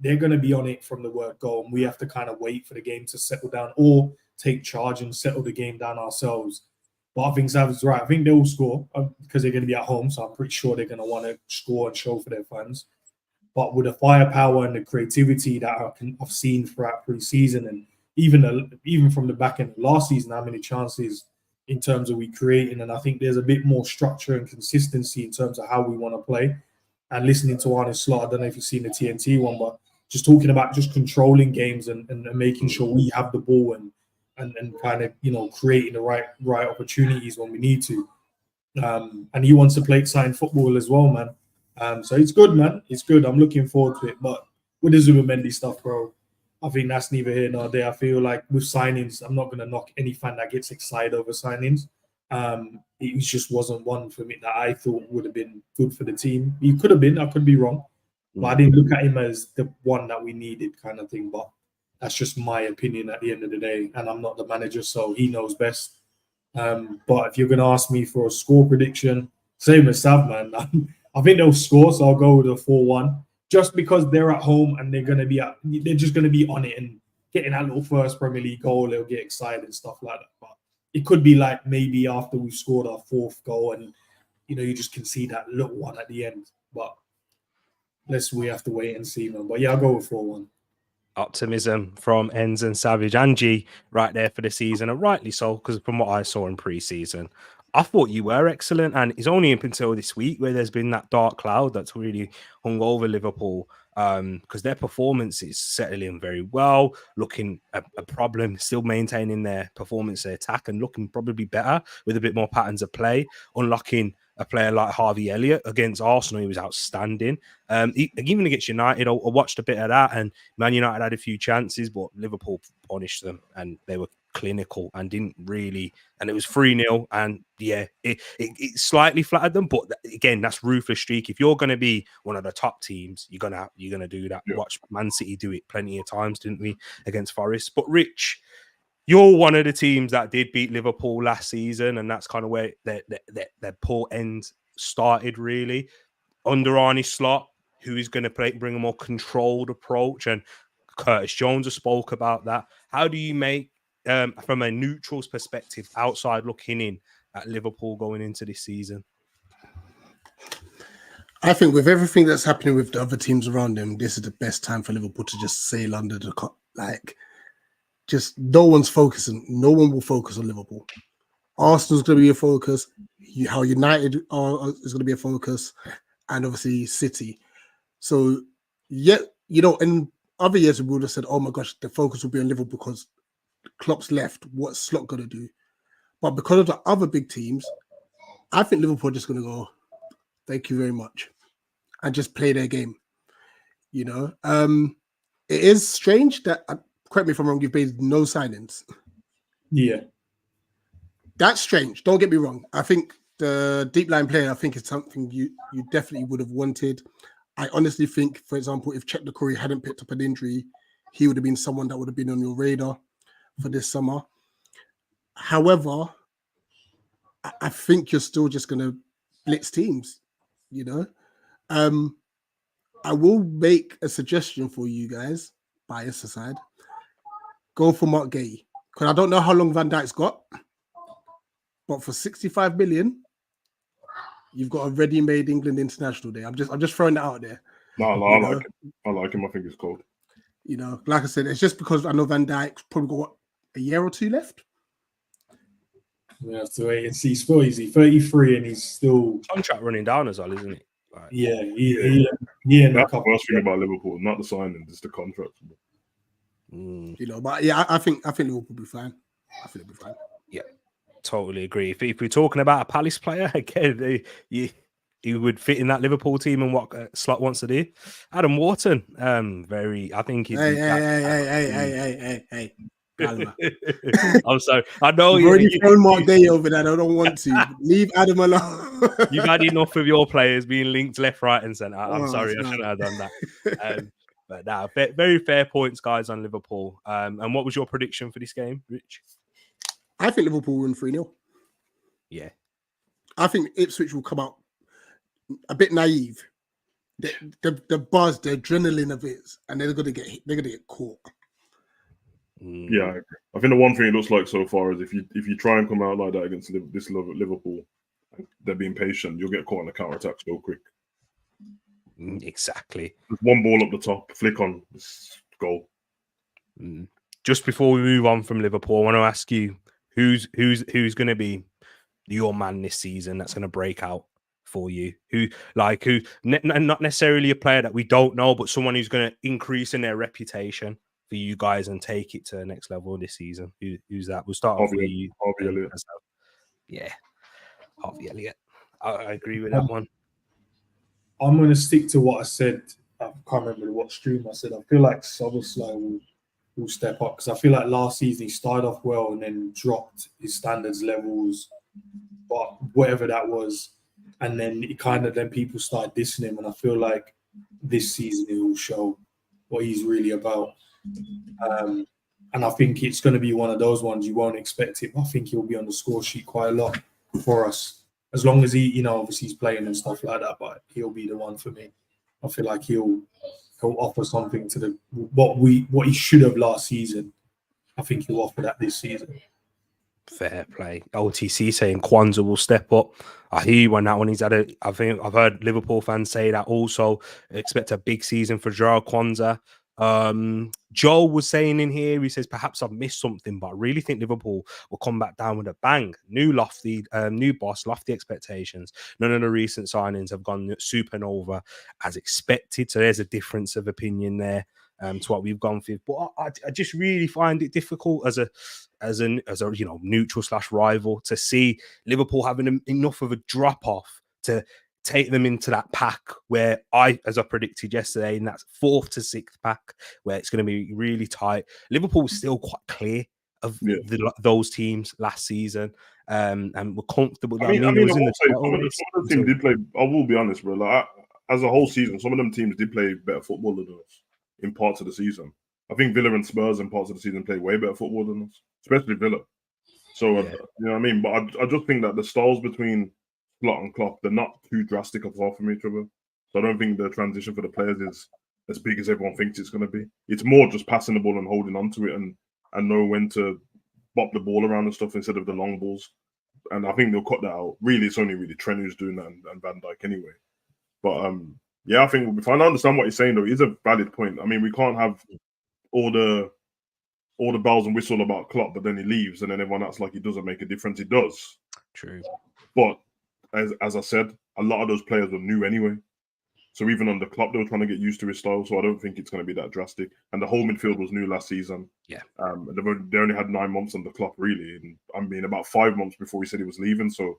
they're going to be on it from the word go, and we have to kind of wait for the game to settle down or take charge and settle the game down ourselves. But I think Sav's right. I think they will score because they're going to be at home, so I'm pretty sure they're going to want to score and show for their fans. But with the firepower and the creativity that I've seen throughout pre-season, and even from the back end of last season, how many chances in terms of we creating, and I think there's a bit more structure and consistency in terms of how we want to play. And listening to Arne Slot, I don't know if you've seen the TNT one, but just talking about just controlling games and making sure we have the ball and kind of, creating the right opportunities when we need to. And he wants to play exciting football as well, man. So it's good, man. It's good. I'm looking forward to it. But with the Zubimendi stuff, bro, I think that's neither here nor there. I feel like with signings, I'm not going to knock any fan that gets excited over signings. It just wasn't one for me that I thought would have been good for the team. He could have been, I could be wrong, but I didn't look at him as the one that we needed, kind of thing. But that's just my opinion at the end of the day, and I'm not the manager, so he knows best. But if you're going to ask me for a score prediction, same as Sav, man, I think they'll score, so I'll go with a 4-1, just because they're at home and they're just going to be on it and getting that little first Premier League goal. They'll get excited and stuff like that. But it could be like maybe after we've scored our 4th goal and, you just can see that little one at the end. But we have to wait and see, man. But yeah, I'll go with 4-1. Optimism from Enz and Savage and G right there for the season, and rightly so, because from what I saw in pre-season, I thought you were excellent. And it's only up until this week where there's been that dark cloud that's really hung over Liverpool, because their performance is settling very well, looking a problem, still maintaining their performance, their attack, and looking probably better with a bit more patterns of play, unlocking a player like Harvey Elliott against Arsenal. He was outstanding. Even against United, I watched a bit of that, and Man United had a few chances, but Liverpool punished them, and they were clinical and didn't really, and it was 3-0, and yeah, it slightly flattered them, but again, that's ruthless streak. If you're going to be one of the top teams, you're gonna do that. Yeah. Watch Man City do it plenty of times, didn't we, against Forest? But Rich, you're one of the teams that did beat Liverpool last season, and that's kind of where their poor end started, really. Under Arne Slot, who is going to bring a more controlled approach, and Curtis Jones has spoke about that. How do you make, from a neutral's perspective, outside looking in at Liverpool going into this season? I think with everything that's happening with the other teams around them, this is the best time for Liverpool to just sail under the cup. Just no one's focusing. No one will focus on Liverpool. Arsenal's going to be a focus. How United is going to be a focus, and obviously City. So, yeah, in other years we would have said, "Oh my gosh, the focus will be on Liverpool because Klopp's left. What's Slot going to do?" But because of the other big teams, I think Liverpool are just going to go, "Thank you very much," and just play their game. It is strange that. Correct me if I'm wrong, you've made no signings. Yeah. That's strange. Don't get me wrong. I think the deep line player, I think, is something you definitely would have wanted. I honestly think, for example, if Chet Corey hadn't picked up an injury, he would have been someone that would have been on your radar for this summer. However, I think you're still just going to blitz teams, I will make a suggestion for you guys, bias aside. Go for Mark Gay, because I don't know how long Van Dijk's got, but for 65 million, you've got a ready-made England international there. I'm just throwing that out there. No, I like him. I think it's cold. Like I said, it's just because I know Van Dijk's probably got a year or two left. We have to wait and see. He's 33 and he's still Contract running down as well, isn't it? Right. Yeah. That's the worst thing about Liverpool, not the signing, it's the contract. But yeah, I think Liverpool will be fine. I think it'll be fine. Yeah, totally agree. If we're talking about a Palace player, again, he would fit in that Liverpool team and what Slot wants to do. Adam Wharton, I think he's. Hey. I'm sorry. I know you've already thrown Mark Gay over that. I don't want to. Leave Adam alone. You've had enough of your players being linked left, right, and centre. I'm sorry, I shouldn't have done that. But now, very fair points, guys, on Liverpool. And what was your prediction for this game, Rich? I think Liverpool will win 3-0. Yeah. I think Ipswich will come out a bit naive. The buzz, the adrenaline of it, and they're gonna get caught. Yeah, I agree. I think the one thing it looks like so far is if you try and come out like that against this Liverpool, they're being patient, you'll get caught on the counter attack so quick. Exactly. Just one ball up the top, flick on, goal. Just before we move on from Liverpool, I want to ask you who's going to be your man this season that's going to break out for you? Not necessarily a player that we don't know, but someone who's going to increase in their reputation for you guys and take it to the next level this season. Who's that? We'll start off with you. Harvey Elliott. Yeah, Harvey Elliott. I agree with that one. I'm going to stick to what I said. I can't remember what stream I said. I feel like Szoboszlai will step up because I feel like last season he started off well and then dropped his standards levels, but whatever that was, and then then people started dissing him. And I feel like this season he will show what he's really about. And I think it's going to be one of those ones you won't expect it. I think he'll be on the score sheet quite a lot for us. As long as he, obviously he's playing and stuff like that, but he'll be the one for me. I feel like he'll offer something to what he should have last season. I think he'll offer that this season. Fair play. OTC saying Kwanzaa will step up. I hear you on that one. I think I've heard Liverpool fans say that also. Expect a big season for Jarrell Kwanzaa. Joel was saying in here, he says, perhaps I've missed something, but I really think Liverpool will come back down with a bang. New boss, lofty expectations. None of the recent signings have gone supernova as expected. So there's a difference of opinion there. To what we've gone through, but I just really find it difficult as a neutral / rival to see Liverpool having enough of a drop off to take them into that pack where as I predicted yesterday, in that 4th to 6th pack where it's going to be really tight. Liverpool was still quite clear of those teams last season, and we're comfortable. I mean, some of the teams did play. I will be honest, bro. Like as a whole season, some of them teams did play better football than us in parts of the season. I think Villa and Spurs in parts of the season played way better football than us, especially Villa. So, you know what I mean? But I just think that the styles between Slot and Klopp, they're not too drastic apart from each other. So I don't think the transition for the players is as big as everyone thinks it's going to be. It's more just passing the ball and holding on to it and know when to bop the ball around and stuff instead of the long balls. And I think they'll cut that out. Really, it's only really Trent who's doing that and Van Dijk anyway. But yeah, I think we'll be fine. I understand what you're saying, though. It is a valid point. I mean, we can't have all the bells and whistle about Klopp, but then he leaves and then everyone acts like he doesn't make a difference. It does. True. But as I said, a lot of those players were new anyway. So even under Klopp, they were trying to get used to his style. So I don't think it's going to be that drastic. And the whole midfield was new last season. Yeah. They only had 9 months under Klopp, really. And I mean, about 5 months before he said he was leaving. So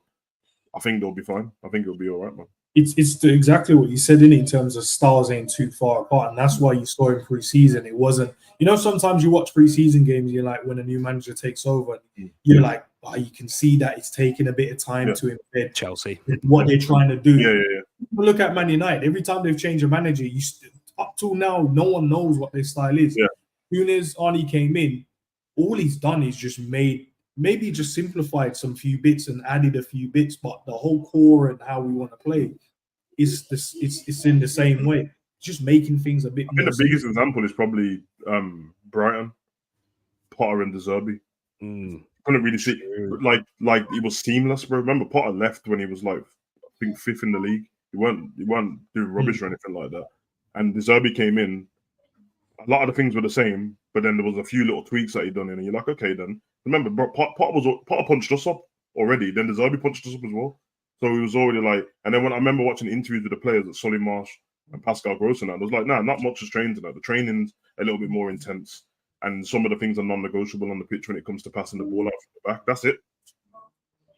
I think they'll be fine. I think it'll be all right, man. It's exactly what you said in terms of styles ain't too far apart, and that's why you saw in pre-season. It wasn't, sometimes you watch pre-season games, you're like, when a new manager takes over, you're like, you can see that it's taking a bit of time to embed Chelsea what they're trying to do. Yeah. Look at Man United. Every time they've changed a manager, up till now, no one knows what their style is. Yeah. As soon as Arnie came in, all he's done is just maybe just simplified some few bits and added a few bits, but the whole core and how we want to play it's in the same way. Just making things a bit more. I think the biggest example is probably Brighton, Potter and De Zerbi. Couldn't really see like it was seamless, bro. Remember Potter left when he was like, I think 5th in the league. He weren't doing rubbish or anything like that. And De Zerbi came in. A lot of the things were the same, but then there was a few little tweaks that he done in, and you're like, okay, then. Remember, Potter punched us up already. Then De Zerbi punched us up as well. So he was already like, and then when I remember watching interviews with the players at Solly Marsh and Pascal Gross and that, I was like, nah, not much has changed in that. The training's a little bit more intense, and some of the things are non-negotiable on the pitch when it comes to passing the ball out from the back. That's it.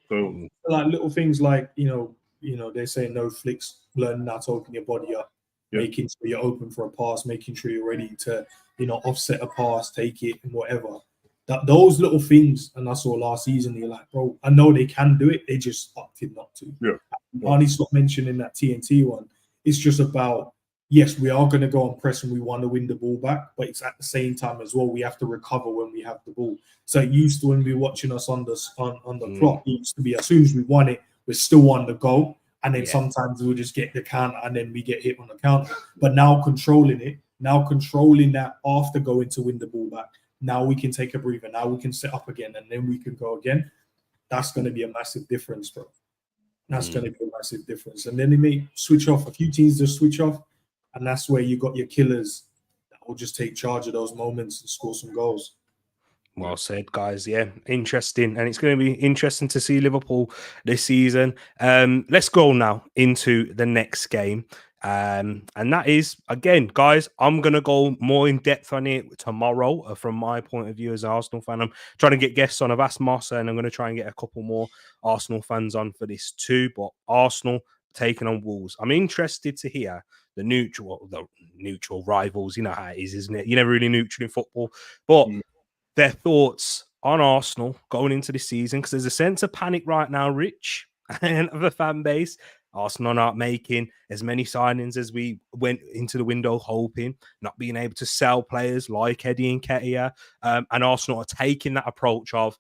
So, like little things like they say no flicks, learning how to open your body up, making sure you're open for a pass, making sure you're ready to offset a pass, take it, and whatever. Those little things, and I saw last season, you're like, bro, I know they can do it. They just opted not to. Yeah. Arnie stopped mentioning that TNT one. It's just about, yes, we are going to go on press and we want to win the ball back, but it's at the same time as well, we have to recover when we have the ball. So it used to, when we were watching us on the clock, it used to be as soon as we won it, we're still on the goal. And then sometimes we'll just get the counter and then we get hit on the counter. But now controlling that after going to win the ball back, now we can take a breather. Now we can set up again, and then we can go again. That's going to be a massive difference, bro. That's going to be a massive difference. And then they may switch off. A few teams just switch off, and that's where you got your killers that will just take charge of those moments and score some goals. Well said, guys. Yeah, interesting. And it's going to be interesting to see Liverpool this season. Let's go now into the next game. And that is, again, guys, I'm going to go more in depth on it tomorrow from my point of view as an Arsenal fan. I'm trying to get guests on. I've asked Mossa, and I'm going to try and get a couple more Arsenal fans on for this too. But Arsenal taking on Wolves. I'm interested to hear the neutral rivals. You know how it is, isn't it? You're never really neutral in football. But their thoughts on Arsenal going into the season, because there's a sense of panic right now, Rich, and of the fan base. Arsenal aren't making as many signings as we went into the window hoping, not being able to sell players like Eddie and Ketia. And Arsenal are taking that approach of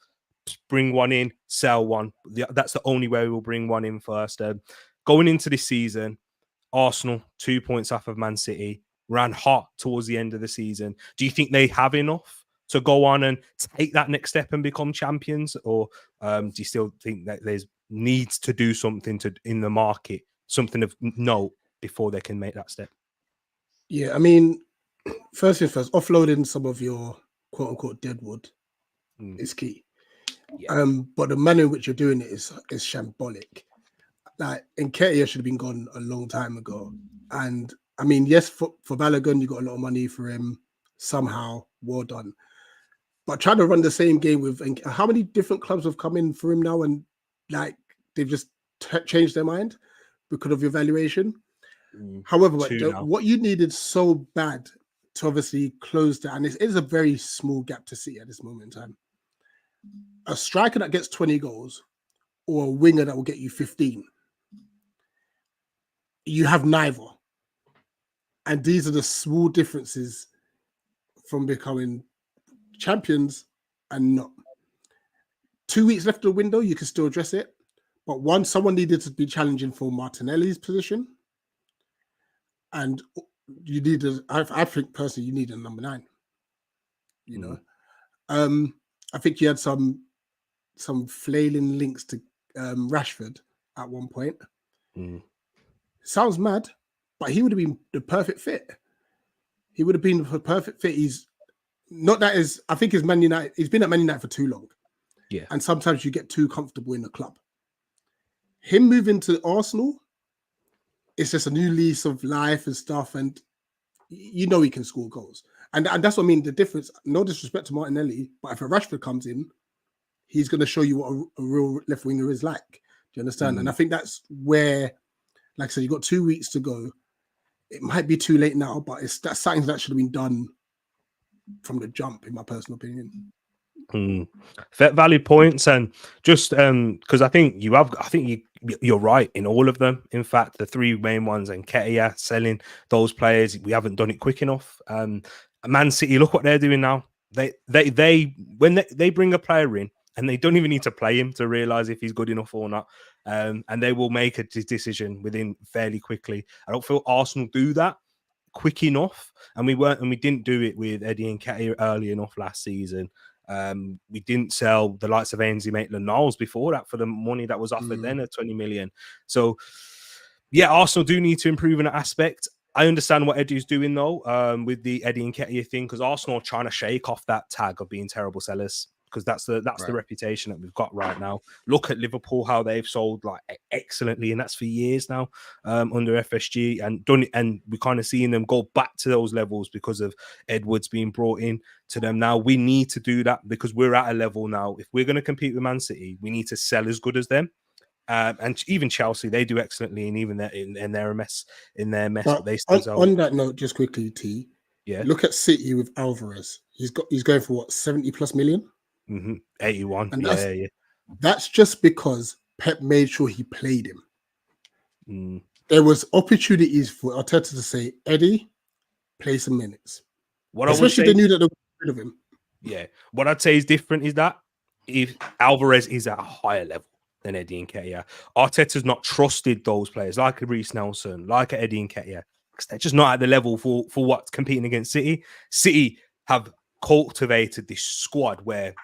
bring one in, sell one. That's the only way we'll bring one in first. Going into this season, Arsenal 2 points off of Man City, ran hot towards the end of the season. Do you think they have enough to go on and take that next step and become champions, or do you still think that there's needs to do something in the market, something of note before they can make that step? Yeah, I mean, first things first, offloading some of your quote unquote deadwood is key. Yeah. But the manner in which you're doing it is shambolic. Like, Nketiah should have been gone a long time ago. And I mean, yes, for Balogun, you got a lot of money for him somehow. Well done. But trying to run the same game with how many different clubs have come in for him now, and like they've just changed their mind because of your valuation. However, what you needed so bad to obviously close that, and it is a very small gap to see at this moment in time. A striker that gets 20 goals or a winger that will get you 15. You have neither. And these are the small differences from becoming champions and not. 2 weeks left of the window, you can still address it. But someone needed to be challenging for Martinelli's position. And you needed, I think personally, you need a number 9. You know, I think you had some flailing links to Rashford at one point. Sounds mad, but he would have been the perfect fit. He would have been the perfect fit. He's not that is. I think he's Man United. He's been at Man United for too long. Yeah, and sometimes you get too comfortable in the club. Him moving to Arsenal, it's just a new lease of life and stuff, and you know he can score goals. And that's what I mean. The difference. No disrespect to Martinelli, but if a Rashford comes in, he's going to show you what a real left winger is like. Do you understand? And I think that's where, like I said, you got 2 weeks to go. It might be too late now, but that's something that should have been done from the jump, in my personal opinion. Valid points, and just because I think you're right in all of them. In fact, the 3 main ones, and Nketiah, selling those players, we haven't done it quick enough. Man City, look what they're doing now. They when they bring a player in, and they don't even need to play him to realize if he's good enough or not. And they will make a decision within fairly quickly. I don't feel Arsenal do that quick enough, and we didn't do it with Eddie Nketiah early enough last season. We didn't sell the likes of Ainsley Maitland-Niles before that for the money that was offered then at 20 million. So yeah, Arsenal do need to improve in that aspect. I understand what Eddie's doing though, with the Eddie Nketiah thing, because Arsenal are trying to shake off that tag of being terrible sellers, because that's the reputation that we've got right now. Look at Liverpool, how they've sold like excellently, and that's for years now under FSG, and done it, and we're kind of seeing them go back to those levels because of Edwards being brought in to them. Now we need to do that because we're at a level now. If we're going to compete with Man City, we need to sell as good as them. And even Chelsea, they do excellently, and even they're a mess in their mess. But they still on that note, just quickly, T. Yeah. Look at City with Alvarez. He's going for what, 70+ million? 81. And that's just because Pep made sure he played him. There was opportunities for Arteta to say, Eddie, play some minutes. Especially they knew that they were rid of him. Yeah. What I'd say is different is that if Alvarez is at a higher level than Eddie Nketiah, Arteta's not trusted those players like Reece Nelson, like Eddie Nketiah, because they're just not at the level for what's competing against City. City have cultivated this squad where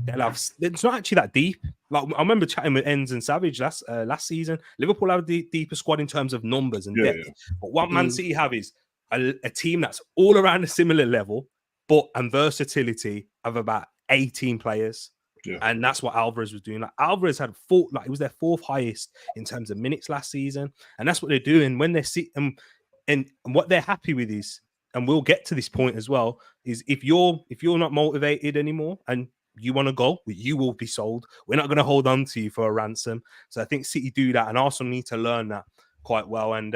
it's not actually that deep. Like I remember chatting with Enzo and Savage last season. Liverpool have the deeper squad in terms of numbers and depth. Yeah. But what Man City have is a team that's all around a similar level, and versatility of about 18 players. Yeah. And that's what Alvarez was doing. Like Alvarez had it was their 4th highest in terms of minutes last season, and that's what they're doing when they see and what they're happy with is, and we'll get to this point as well, is if you're not motivated anymore and you want to go, you will be sold. We're not going to hold on to you for a ransom. So I think City do that, and Arsenal need to learn that quite well. And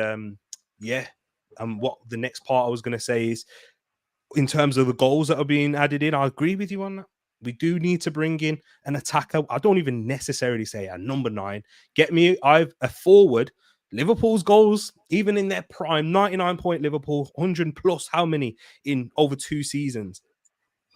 what the next part I was going to say is, in terms of the goals that are being added in, I agree with you on that. We do need to bring in an attacker. I don't even necessarily say a number 9. Get me a forward. Liverpool's goals, even in their prime, 99-point Liverpool, 100+, how many in over 2 seasons?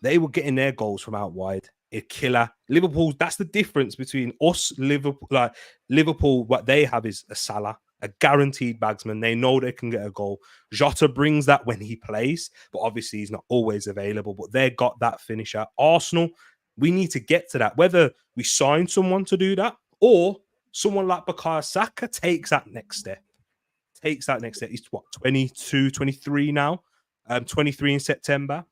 They were getting their goals from out wide. A killer. Liverpool, that's the difference between us, Liverpool. What they have is a Salah, a guaranteed bagsman. They know they can get a goal. Jota brings that when he plays, but obviously he's not always available. But they got that finisher. Arsenal, we need to get to that. Whether we sign someone to do that or someone like Bukayo Saka takes that next step. He's what, 22, 23 now? 23 in September.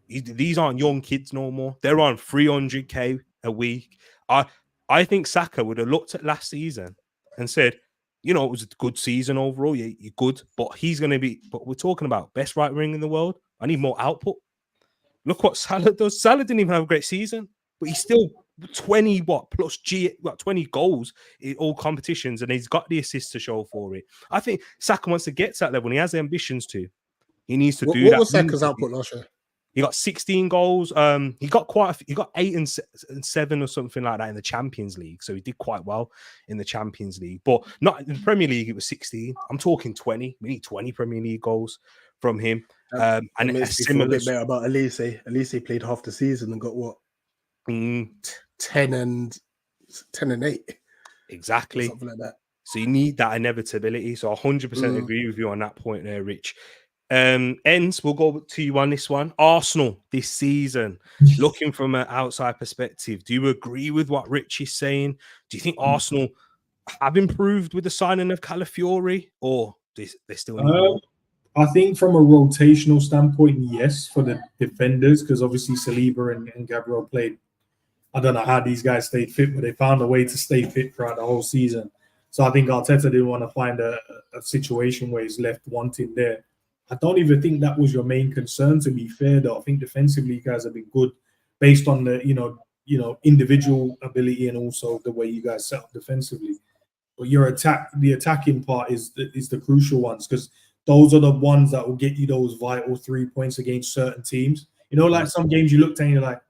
These aren't young kids no more. They're on 300k a week. I think Saka would have looked at last season and said, you know, it was a good season overall. You're good, but he's going to be. But we're talking about best right wing in the world. I need more output. Look what Salah does. Salah didn't even have a great season, but he's still 20 plus 20 goals in all competitions, and he's got the assists to show for it. I think Saka wants to get to that level, and he has the ambitions to. He needs to do that. What was Saka's output last year? He got 16 goals. He got he got 8 and 7 or something like that in the Champions League. So he did quite well in the Champions League, but not in the Premier League. It was 16. I'm talking 20. We need 20 Premier League goals from him. And a similar bit better about Elise. Elise played half the season and got what 10 and 8. Exactly. Something like that. So you need that inevitability. So I 100% agree with you on that point there, Rich. Ends, we'll go to you on this one. Arsenal this season, looking from an outside perspective, do you agree with what Rich is saying? Do you think Arsenal have improved with the signing of Calafiori, or they still need more? I think from a rotational standpoint, yes, for the defenders, because obviously Saliba and Gabriel played. I don't know how these guys stayed fit, but they found a way to stay fit throughout the whole season. So I think Arteta didn't want to find a situation where he's left wanting there. I don't even think that was your main concern, to be fair, though. I think defensively you guys have been good based on the, individual ability and also the way you guys set up defensively. But the attacking part is the crucial ones, because those are the ones that will get you those vital 3 points against certain teams. Like some games you looked at and you're like,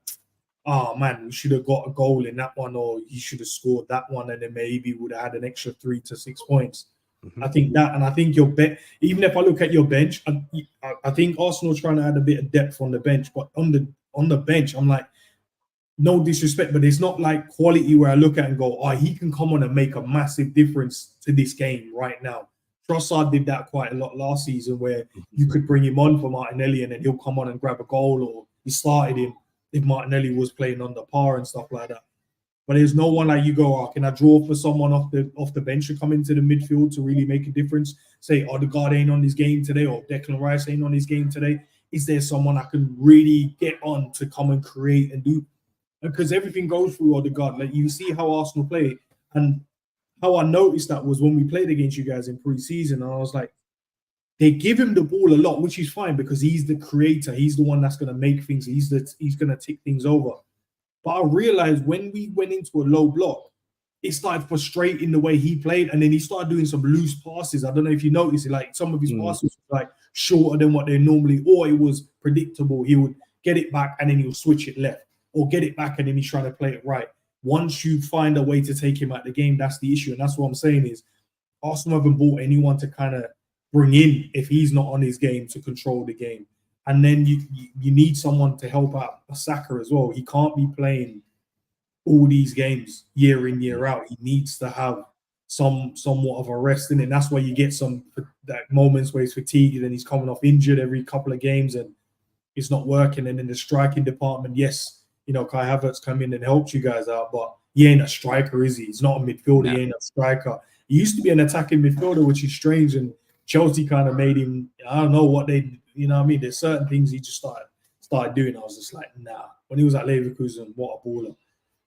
oh man, we should have got a goal in that one, or you should have scored that one, and then maybe would have had an extra 3 to 6 points. I think that, and I think your bet. Even if I look at your bench, I think Arsenal's trying to add a bit of depth on the bench. But on the bench, I'm like, no disrespect, but it's not like quality where I look at and go, oh, he can come on and make a massive difference to this game right now. Trossard did that quite a lot last season, where you could bring him on for Martinelli and then he'll come on and grab a goal, or he started him if Martinelli was playing under par and stuff like that. But there's no one like you go, oh, can I draw for someone off the bench to come into the midfield to really make a difference? Say, Odegaard ain't on his game today, or Declan Rice ain't on his game today. Is there someone I can really get on to come and create and do? Because everything goes through Odegaard. Like, you see how Arsenal play, and how I noticed that was when we played against you guys in pre-season, and I was like, they give him the ball a lot, which is fine because he's the creator. He's the one that's going to make things. He's going to tick things over. But I realized when we went into a low block, it started frustrating the way he played, and then he started doing some loose passes. I don't know if you noticed it, like some of his passes were like shorter than what they normally, or it was predictable. He would get it back and then he'll switch it left, or get it back and then he's trying to play it right. Once you find a way to take him out the game, that's the issue. And that's what I'm saying is Arsenal haven't bought anyone to kind of bring in if he's not on his game to control the game. And then you need someone to help out Saka as well. He can't be playing all these games year in, year out. He needs to have somewhat of a rest in it. And that's why you get some moments where he's fatigued and he's coming off injured every couple of games and it's not working. And in the striking department, yes, Kai Havertz come in and helped you guys out, but he ain't a striker, is he? He's not a midfielder. No. He ain't a striker. He used to be an attacking midfielder, which is strange. And Chelsea kind of made him, I don't know what they, there's certain things he just started doing. I was just like, nah. When he was at Leverkusen, what a baller.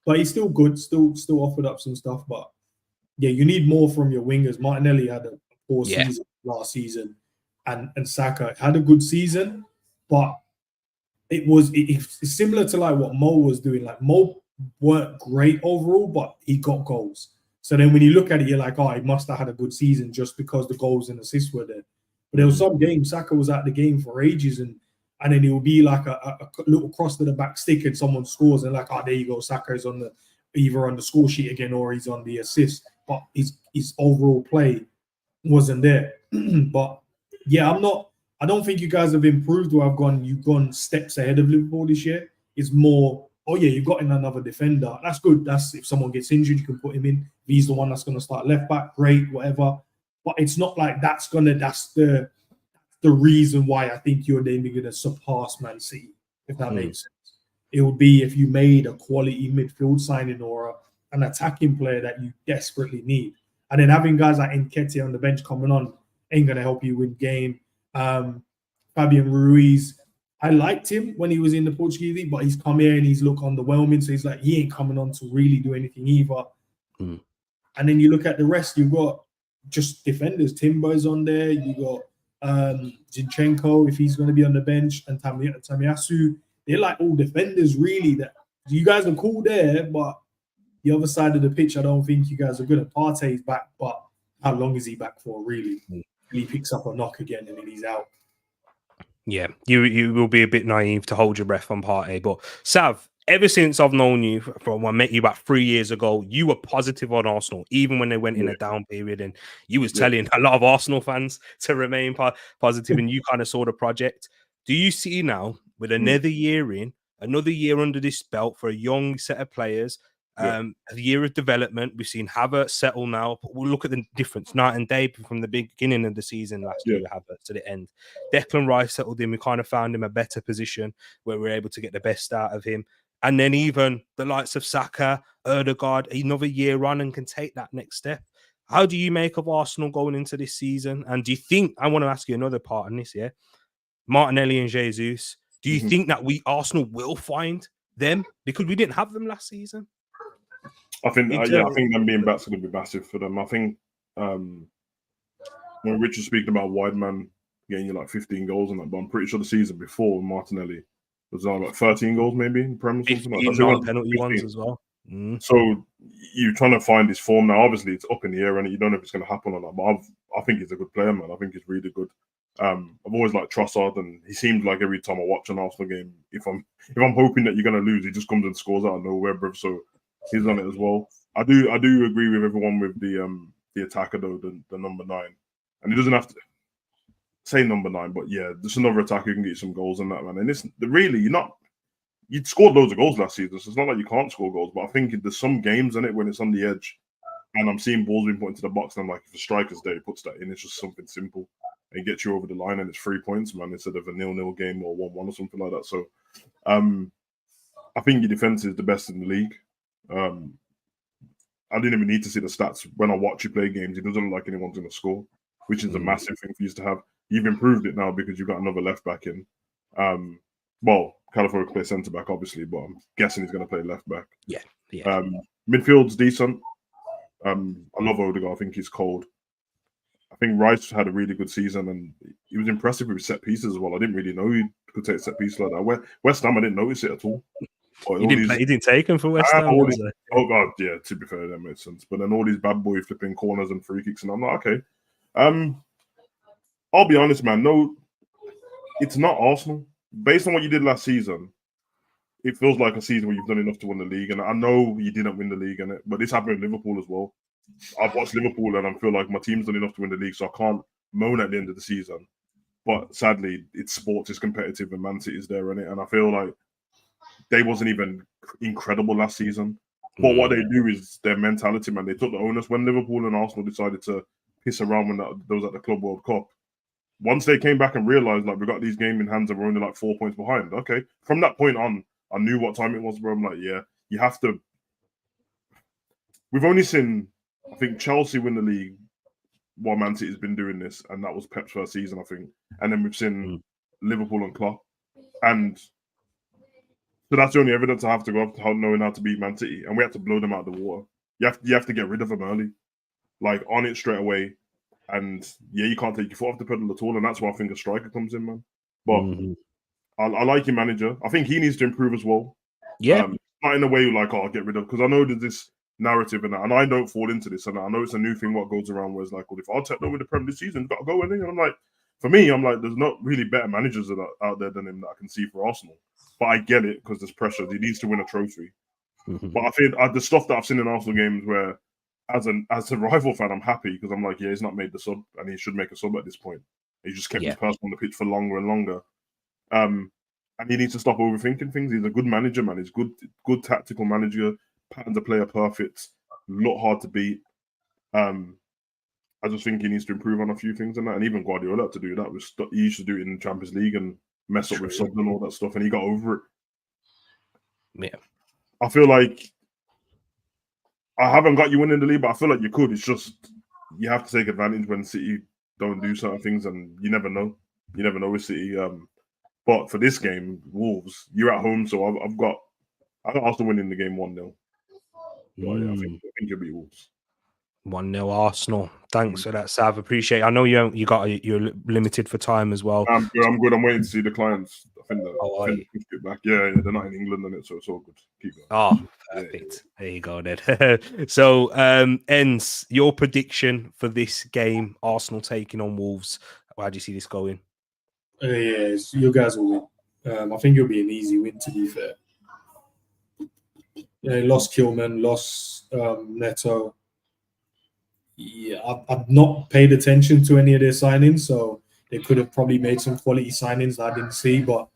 But he's still good, still offered up some stuff. But yeah, you need more from your wingers. Martinelli had a poor season last season, and Saka had a good season, but it's similar to like what Mo was doing. Like Mo weren't great overall, but he got goals. So then when you look at it, you're like, oh, he must have had a good season just because the goals and assists were there. But there was some games, Saka was at the game for ages, and then it will be like a little cross to the back stick and someone scores, and like, oh, there you go, Saka is either on the score sheet again or he's on the assist. But his overall play wasn't there. But yeah, I don't think you guys have improved or you've gone steps ahead of Liverpool this year. It's more oh yeah, you've got in another defender. That's good. That's if someone gets injured, you can put him in. If he's the one that's going to start left back, great, whatever. But it's not like that's the reason why I think you're then going to surpass Man City, if that makes sense. It would be if you made a quality midfield signing or an attacking player that you desperately need. And then having guys like Nketiah on the bench coming on ain't going to help you win game. Fabian Ruiz, I liked him when he was in the Portuguese league, but he's come here and he's looked underwhelming. So he's like, he ain't coming on to really do anything either. And then you look at the rest, you've got just defenders. Timber's on there. You got Zinchenko, if he's going to be on the bench, and Tamiyasu. They're like all defenders, really. That you guys are cool there, but the other side of the pitch, I don't think you guys are good at. Partey's back, but how long is he back for, really? He picks up a knock again and then he's out. Yeah, you will be a bit naive to hold your breath on Partey, but Sav, ever since I've known you from when I met you about 3 years ago, you were positive on Arsenal, even when they went in a down period, and you was telling a lot of Arsenal fans to remain positive, and you kind of saw the project. Do you see now, with another year in, another year under this belt for a young set of players, a year of development, we've seen Havertz settle now. We'll look at the difference night and day from the beginning of the season last year with Havertz to the end. Declan Rice settled in. We kind of found him a better position where we're able to get the best out of him. And then even the likes of Saka, Ødegaard, another year on and can take that next step. How do you make of Arsenal going into this season? And do you think, I want to ask you another part on this, Martinelli and Jesus, do you think that Arsenal will find them? Because we didn't have them last season. I think them being back's going to be massive for them. I think when Rich was speaking about Wideman getting you like 15 goals and that, but I'm pretty sure the season before Martinelli was on like 13 goals maybe in the Premier League. 15 penalty ones as well. So you're trying to find his form now. Obviously, it's up in the air and you don't know if it's going to happen or not. But I think he's a good player, man. I think he's really good. I've always liked Trossard, and he seems like every time I watch an Arsenal game, if I'm hoping that you're going to lose, he just comes and scores out of nowhere, bro. So he's on it as well. I do agree with everyone with the attacker though, the number 9, and he doesn't have to say number 9, but yeah, just another attacker who can get you some goals in that, man. And it's really you scored loads of goals last season, so it's not like you can't score goals. But I think there's some games in it when it's on the edge, and I'm seeing balls being put into the box, and I'm like, if the striker's there, he puts that in. It's just something simple and gets you over the line, and it's 3 points, man, instead of a 0-0 game or 1-1 or something like that. So, I think your defense is the best in the league. I didn't even need to see the stats. When I watch you play games, it doesn't look like anyone's going to score, which is a massive thing for you to have. You've improved it now because you've got another left back in. Well, California can play centre back, obviously, but I'm guessing he's going to play left back. Yeah. Midfield's decent. I love Ødegaard. I think he's cold. I think Rice had a really good season, and he was impressive with set pieces as well. I didn't really know he could take set pieces like that. West Ham, I didn't notice it at all. He didn't take him for West Ham. Oh god, yeah. To be fair, that makes sense. But then all these bad boy flipping corners and free kicks, and I'm like, okay. I'll be honest, man. No, it's not Arsenal. Based on what you did last season, it feels like a season where you've done enough to win the league. And I know you didn't win the league, but this happened with Liverpool as well. I've watched Liverpool and I feel like my team's done enough to win the league, so I can't moan at the end of the season. But sadly, it's sports, it's competitive, and Man City's there in it. And I feel like they wasn't even incredible last season. But what they do is their mentality, man. They took the onus when Liverpool and Arsenal decided to piss around when they was at the Club World Cup. Once they came back and realized, like, we got these game in hands and we're only like 4 points behind. Okay. From that point on, I knew what time it was, bro. I'm like, yeah, you have to. We've only seen, I think, Chelsea win the league while Man City's been doing this, and that was Pep's first season, I think. And then we've seen Liverpool and Klopp. And so that's the only evidence I have to go off to knowing how to beat Man City. And we have to blow them out of the water. You have to get rid of them early. Like, on it straight away. And, yeah, you can't take your foot off the pedal at all. And that's where I think a striker comes in, man. But I like your manager. I think he needs to improve as well. Yeah. Not in a way like, I'll get rid of. Because I know there's this narrative and that. And I don't fall into this. And I know it's a new thing what goes around where it's like, well, if Arteta win the Premier League season, got to go in. And I'm like, for me, I'm like, there's not really better managers that are out there than him that I can see for Arsenal. But I get it because there's pressure. He needs to win a trophy. But I think the stuff that I've seen in Arsenal games where, as a rival fan, I'm happy because I'm like, yeah, he's not made the sub, and he should make a sub at this point. He just kept his person on the pitch for longer and longer. And and he needs to stop overthinking things. He's a good manager, man. He's good tactical manager. Patterns of play are perfect. Not hard to beat. I just think he needs to improve on a few things and that. And even Guardiola had to do that. He used to do it in the Champions League and mess up with subs and all that stuff, and he got over it. Yeah. I feel like I haven't got you winning the league, but I feel like you could. It's just you have to take advantage when City don't do certain things, and you never know. You never know with City. But for this game, Wolves, you're at home, so I got Arsenal winning the game 1-0. Yeah, I think you'll beat Wolves. 1-0 Arsenal. Thanks for that, Sav. Appreciate it. I know you're limited for time as well. I'm good. I'm waiting to see the clients. I think you get back. Yeah, they're not in England, and so it's all good. Keep going. Oh, perfect. Yeah. There you go, then. So, Enz, your prediction for this game, Arsenal taking on Wolves. How do you see this going? Yes, you guys will win. I think it'll be an easy win, to be fair. Yeah, lost Kilman, lost Neto. Yeah, I've not paid attention to any of their signings, so they could have probably made some quality signings that I didn't see, but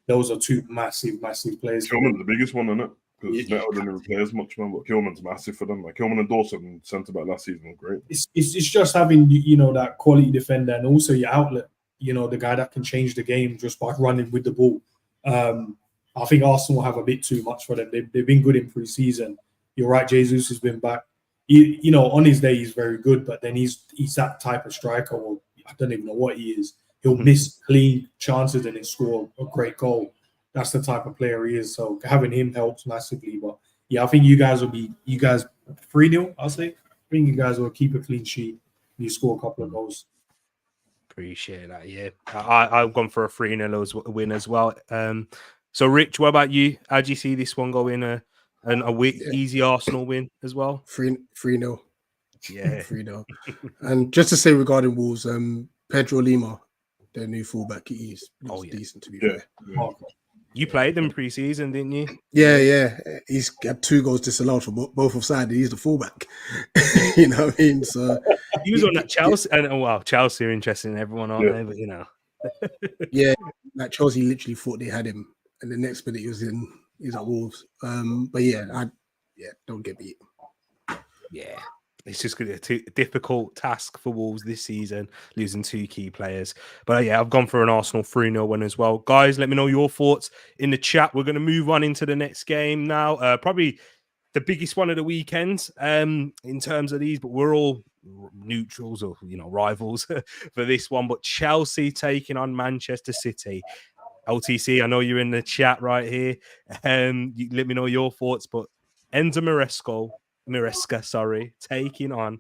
those are two massive players. Kilman's the biggest one, isn't it? Because Neto didn't play as much, man, but Kilman's massive for them. Like Kilman and Dawson centre-back last season were great. It's just having, that quality defender and also your outlet, the guy that can change the game just by running with the ball. I think Arsenal have a bit too much for them. They've been good in pre-season. You're right, Jesus has been back. On his day, he's very good, but then he's that type of striker. Well, I don't even know what he is. He'll miss clean chances and he'll score a great goal. That's the type of player he is. So having him helps massively. But yeah, I think you guys 3-0, I'll say. I think you guys will keep a clean sheet and you score a couple of goals. Appreciate that, yeah. I've gone for a 3-0 win as well. So, Rich, what about you? How do you see this one going? Easy Arsenal win as well? 3-0. Yeah. 3-0. And just to say regarding Wolves, Pedro Lima, their new fullback, he's decent, to be fair. Yeah. You played them pre-season, didn't you? Yeah. He's got 2 goals disallowed for both offside. He's the fullback. You know what I mean? So he was on that Chelsea, and Chelsea are interested in everyone, aren't they? But yeah, like Chelsea literally thought they had him, and the next minute he's at Wolves. But don't get beat. Yeah. It's just going to be a difficult task for Wolves this season, losing 2 key players. But yeah, I've gone for an Arsenal 3-0 win as well. Guys, let me know your thoughts in the chat. We're going to move on into the next game now. Probably the biggest one of the weekend in terms of these, but we're all neutrals or rivals for this one. But Chelsea taking on Manchester City. LTC, I know you're in the chat right here. You let me know your thoughts. But Enzo Maresca, taking on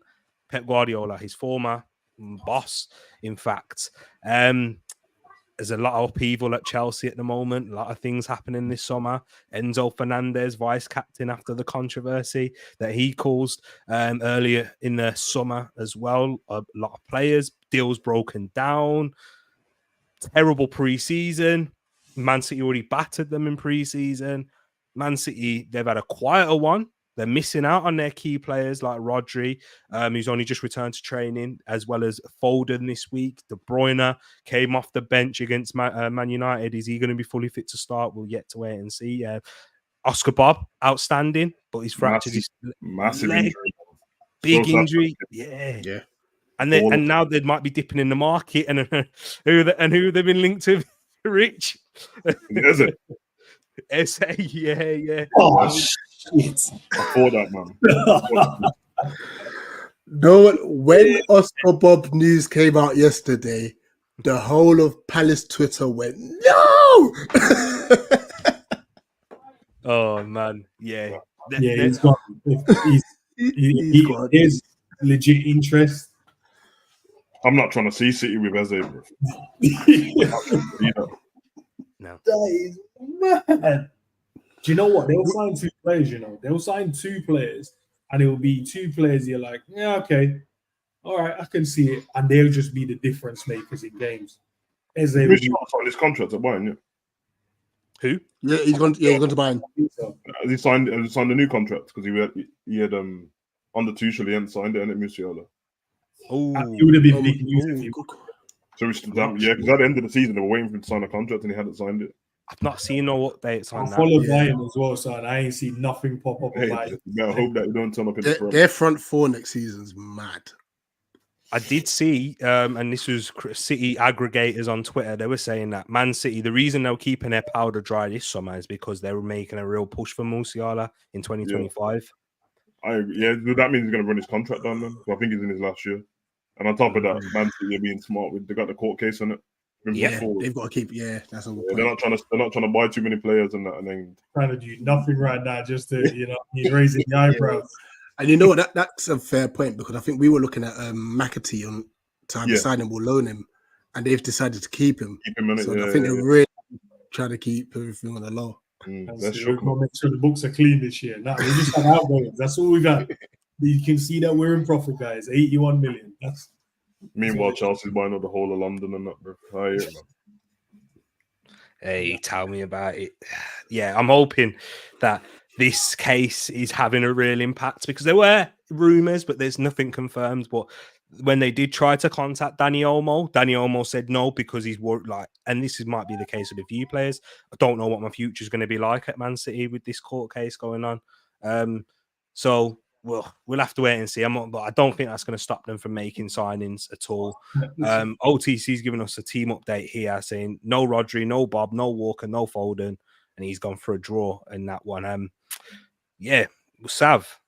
Pep Guardiola, his former boss, in fact. There's a lot of upheaval at Chelsea at the moment. A lot of things happening this summer. Enzo Fernandez, vice captain after the controversy that he caused earlier in the summer as well. A lot of players, deals broken down. Terrible pre-season. Man City already battered them in pre-season. Man City, they've had a quieter one. They're missing out on their key players like Rodri, who's only just returned to training, as well as Foden this week. De Bruyne came off the bench against Man United. Is he going to be fully fit to start? We'll yet to wait and see. Oscar Bob, outstanding, but he's fractured his massive leg. injury. Big injury. Yeah. And now they might be dipping in the market. And who they've been linked to? Rich. Is it? SA, yeah. Oh, shit. I thought that, man. No, when Oscar Bob news came out yesterday, the whole of Palace Twitter went, no! Oh, man. Yeah. He's got his legit interest. I'm not trying to see City with Eze, bro. No. That is mad. Do you know what? They'll sign 2 players, They'll sign 2 players, and it will be 2 players you're like, yeah, okay. All right, I can see it. And they'll just be the difference makers in games. Who's trying to sign his contract at Bayern, yeah? Who? Yeah, he's going to Bayern. Has he signed a new contract? Because he had under Tuchel, he hadn't signed it, and it Musiala. Oh, it would have been big news if he So because at the end of the season, they were waiting for him to sign a contract, and he hadn't signed it. I've not seen no updates I on that. follow Yeah. Brighton as well, so I ain't seen nothing pop up Hey, about you it. better hope that you don't turn up in the Prem. Their front four next season's mad. I did see, and this was City aggregators on Twitter. They were saying that Man City, the reason they were keeping their powder dry this summer is because they were making a real push for Musiala in 2025. Yeah, that means he's going to run his contract down then. So I think he's in his last year. And on top of that, Man City are being smart with they got the court case on it. Yeah, they've got to keep. Yeah, that's a good they're not trying to buy too many players and that, and then Trying to do nothing right now, just to he's raising the eyebrows. And you know what? That's a fair point because I think we were looking at McAtee on to either sign him or loan him, and they've decided to keep him. keep him in it. So Yeah, I think yeah, they're really trying to keep everything on the low. That's We've got to make sure the books are clean this year. Nah, we just have outgoings. That's all we got. You can see that we're in profit, guys. 81 million. Meanwhile, Chelsea's buying up the whole of London and that, bro. I hear it, man. Hey, tell me about it. Yeah, I'm hoping that this case is having a real impact because there were rumours, but there's nothing confirmed. But when they did try to contact Danny Olmo said no because he's and this might be the case with a few players. I don't know what my future is going to be like at Man City with this court case going on. So we'll have to wait and see. But I don't think that's going to stop them from making signings at all. OTC's giving us a team update here saying no Rodri, no Bob, no Walker, no Foden, and he's gone for a draw in that one. Sav,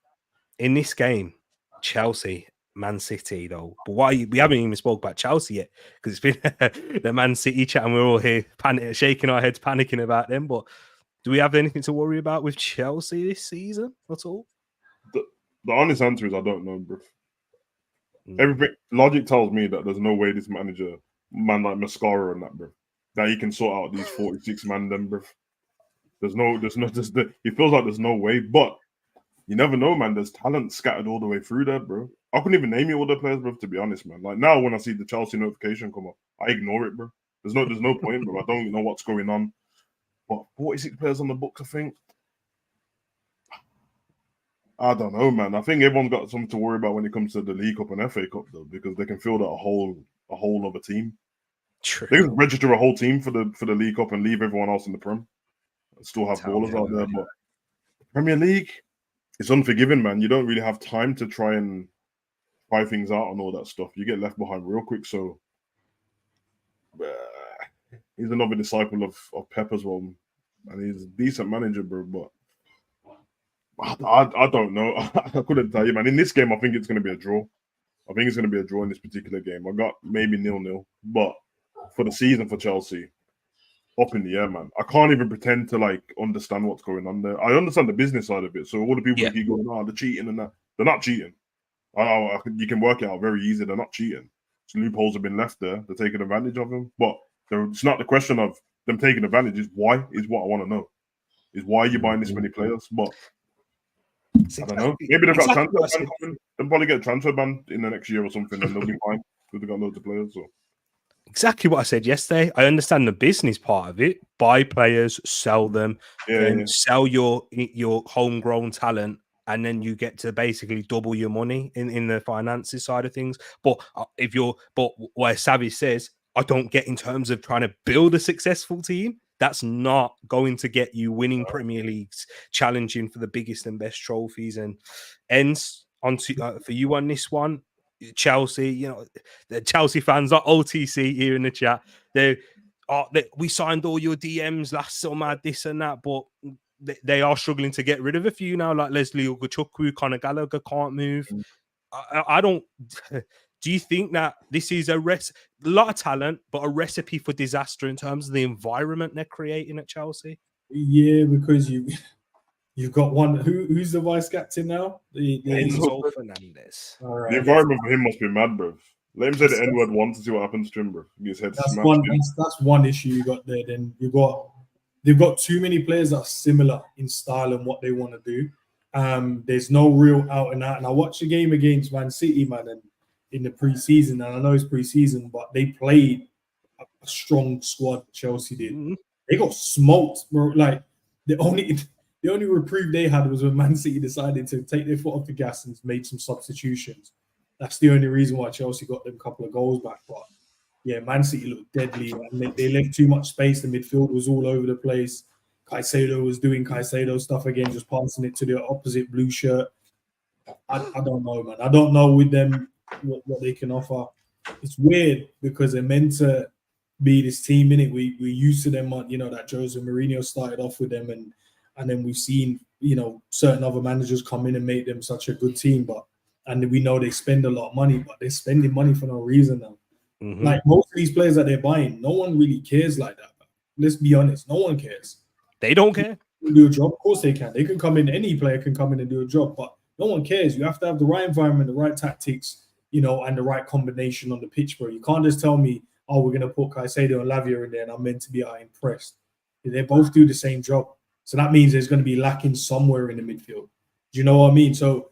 in this game, Chelsea, Man City, though. But we haven't even spoke about Chelsea yet because it's been the Man City chat and we're all here shaking our heads, panicking about them. But do we have anything to worry about with Chelsea this season at all? The honest answer is I don't know, bro. Everything logic tells me that there's no way this man like Mascara and that, bro, that he can sort out these 46 man them, bro. It feels like there's no way, but you never know, man. There's talent scattered all the way through there, bro. I couldn't even name you all the players, bro, to be honest, man. Like now when I see the Chelsea notification come up, I ignore it, bro. There's no point, bro. I don't know what's going on. But 46 players on the books, I think. I don't know, man. I think everyone's got something to worry about when it comes to the League Cup and FA Cup, though, because they can field out a whole other team. True. They can register a whole team for the League Cup and leave everyone else in the Prem. Still have ballers out there, but Premier League, it's unforgiving, man. You don't really have time to try things out and all that stuff. You get left behind real quick. So he's another disciple of Pep as well, and he's a decent manager, bro. But I don't know. I couldn't tell you, man. In this game, I think it's going to be a draw. I think it's going to be a draw in this particular game. I got maybe 0-0, but for the season for Chelsea, up in the air, man. I can't even pretend to understand what's going on there. I understand the business side of it. So all the people that keep going, they're cheating and that. They're not cheating. You can work it out very easy. They're not cheating. So loopholes have been left there. They're taking advantage of them. But it's not the question of them taking advantage. Is why is what I want to know. Is why are you buying this many players? But I don't know. Maybe they've got a transfer ban coming. They'll probably get a transfer ban in the next year or something, and they'll be fine because they've got loads of players. So. Exactly what I said yesterday. I understand the business part of it. Buy players, sell them, sell your homegrown talent, and then you get to basically double your money in the finances side of things. But where Savvy says, I don't get in terms of trying to build a successful team. That's not going to get you winning Premier Leagues, challenging for the biggest and best trophies. And ends on for you on this one. Chelsea, the Chelsea fans are OTC here in the chat. We signed all your DMs last summer, this and that, but they are struggling to get rid of a few now, like Leslie Ugochukwu, Conor Gallagher can't move. I don't. Do you think that this is a lot of talent, but a recipe for disaster in terms of the environment they're creating at Chelsea? Yeah, because you've got one. Who's the vice captain now? Enzo Fernandez. All right. The environment for him must be mad, bro. Let him say the N-word once to see what happens to him, bro. His head smashed. That's one issue you got there. Then they've got too many players that are similar in style and what they want to do. There's no real out and out. And I watched the game against Man City, man, and in the preseason, and I know it's preseason, but they played a strong squad. Chelsea did. Mm-hmm. They got smoked, bro. Like the only reprieve they had was when Man City decided to take their foot off the gas and made some substitutions. That's the only reason why Chelsea got them a couple of goals back. But yeah, Man City looked deadly. And they left too much space. The midfield was all over the place. Caicedo was doing Caicedo stuff again, just passing it to the opposite blue shirt. I don't know, man. I don't know with them what they can offer. It's weird because they're meant to be this team, innit? We're used to them, you know, that Jose Mourinho started off with them, and then we've seen, you know, certain other managers come in and make them such a good team. And we know they spend a lot of money, but they're spending money for no reason now. Mm-hmm. Like most of these players that they're buying, no one really cares like that. Let's be honest, no one cares. They don't care. Do a job, of course they can. They can come in. Any player can come in and do a job, but no one cares. You have to have the right environment, the right tactics, you know, and the right combination on the pitch, bro. You can't just tell me, oh, we're gonna put Caicedo and Lavia in there, and I'm meant to be impressed. They both do the same job, so that means there's going to be lacking somewhere in the midfield. Do you know what I mean? So,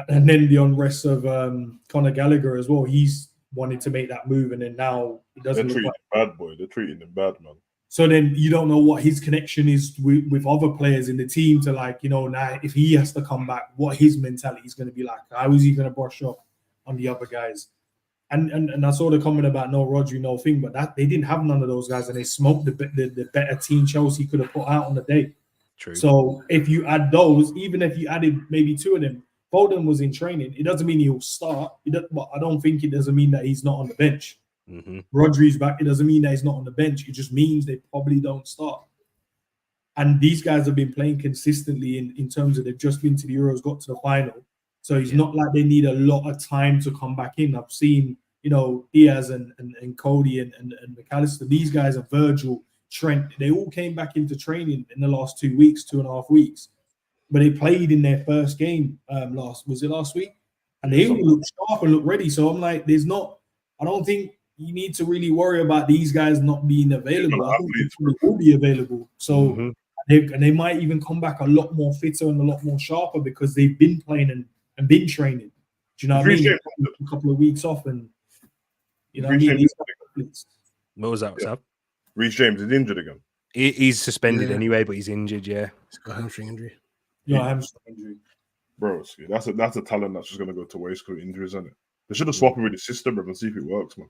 and then the unrest of Conor Gallagher as well. He's wanted to make that move, and then now it doesn't. They're treating him bad, boy. They're treating him bad, man. So then you don't know what his connection is with other players in the team to, like, you know, now if he has to come back, what his mentality is going to be like. How is he going to brush up on the other guys? And I saw the comment about no Rodri, no thing, but that they didn't have none of those guys, and they smoked the better team Chelsea could have put out on the day. True. So if you add those, even if you added maybe two of them, Foden was in training. It doesn't mean he'll start. But I don't think it doesn't mean that he's not on the bench. Mm-hmm. Rodri's back. It doesn't mean that he's not on the bench. It just means they probably don't start. And these guys have been playing consistently in terms of they've just been to the Euros, got to the final. So it's not like they need a lot of time to come back in. I've seen, you know, Diaz and Cody and McAllister. These guys are Virgil, Trent. They all came back into training in the last 2 weeks, 2.5 weeks. But they played in their first game last week? And they all looked sharp and looked ready. So I'm like, I don't think you need to really worry about these guys not being available. I think they will be available. So they might even come back a lot more fitter and a lot more sharper because they've been playing and been training. Do you know what I mean? A couple of weeks off, and you know what I mean? What was that? Sam? Reece James is injured again. He's suspended anyway, but he's injured. Yeah, he's got a hamstring injury. Yeah, hamstring injury. Bro, that's a talent that's just gonna go to waste because of injuries, isn't it? They should have swapped him with the system, bro, and see if it works, man.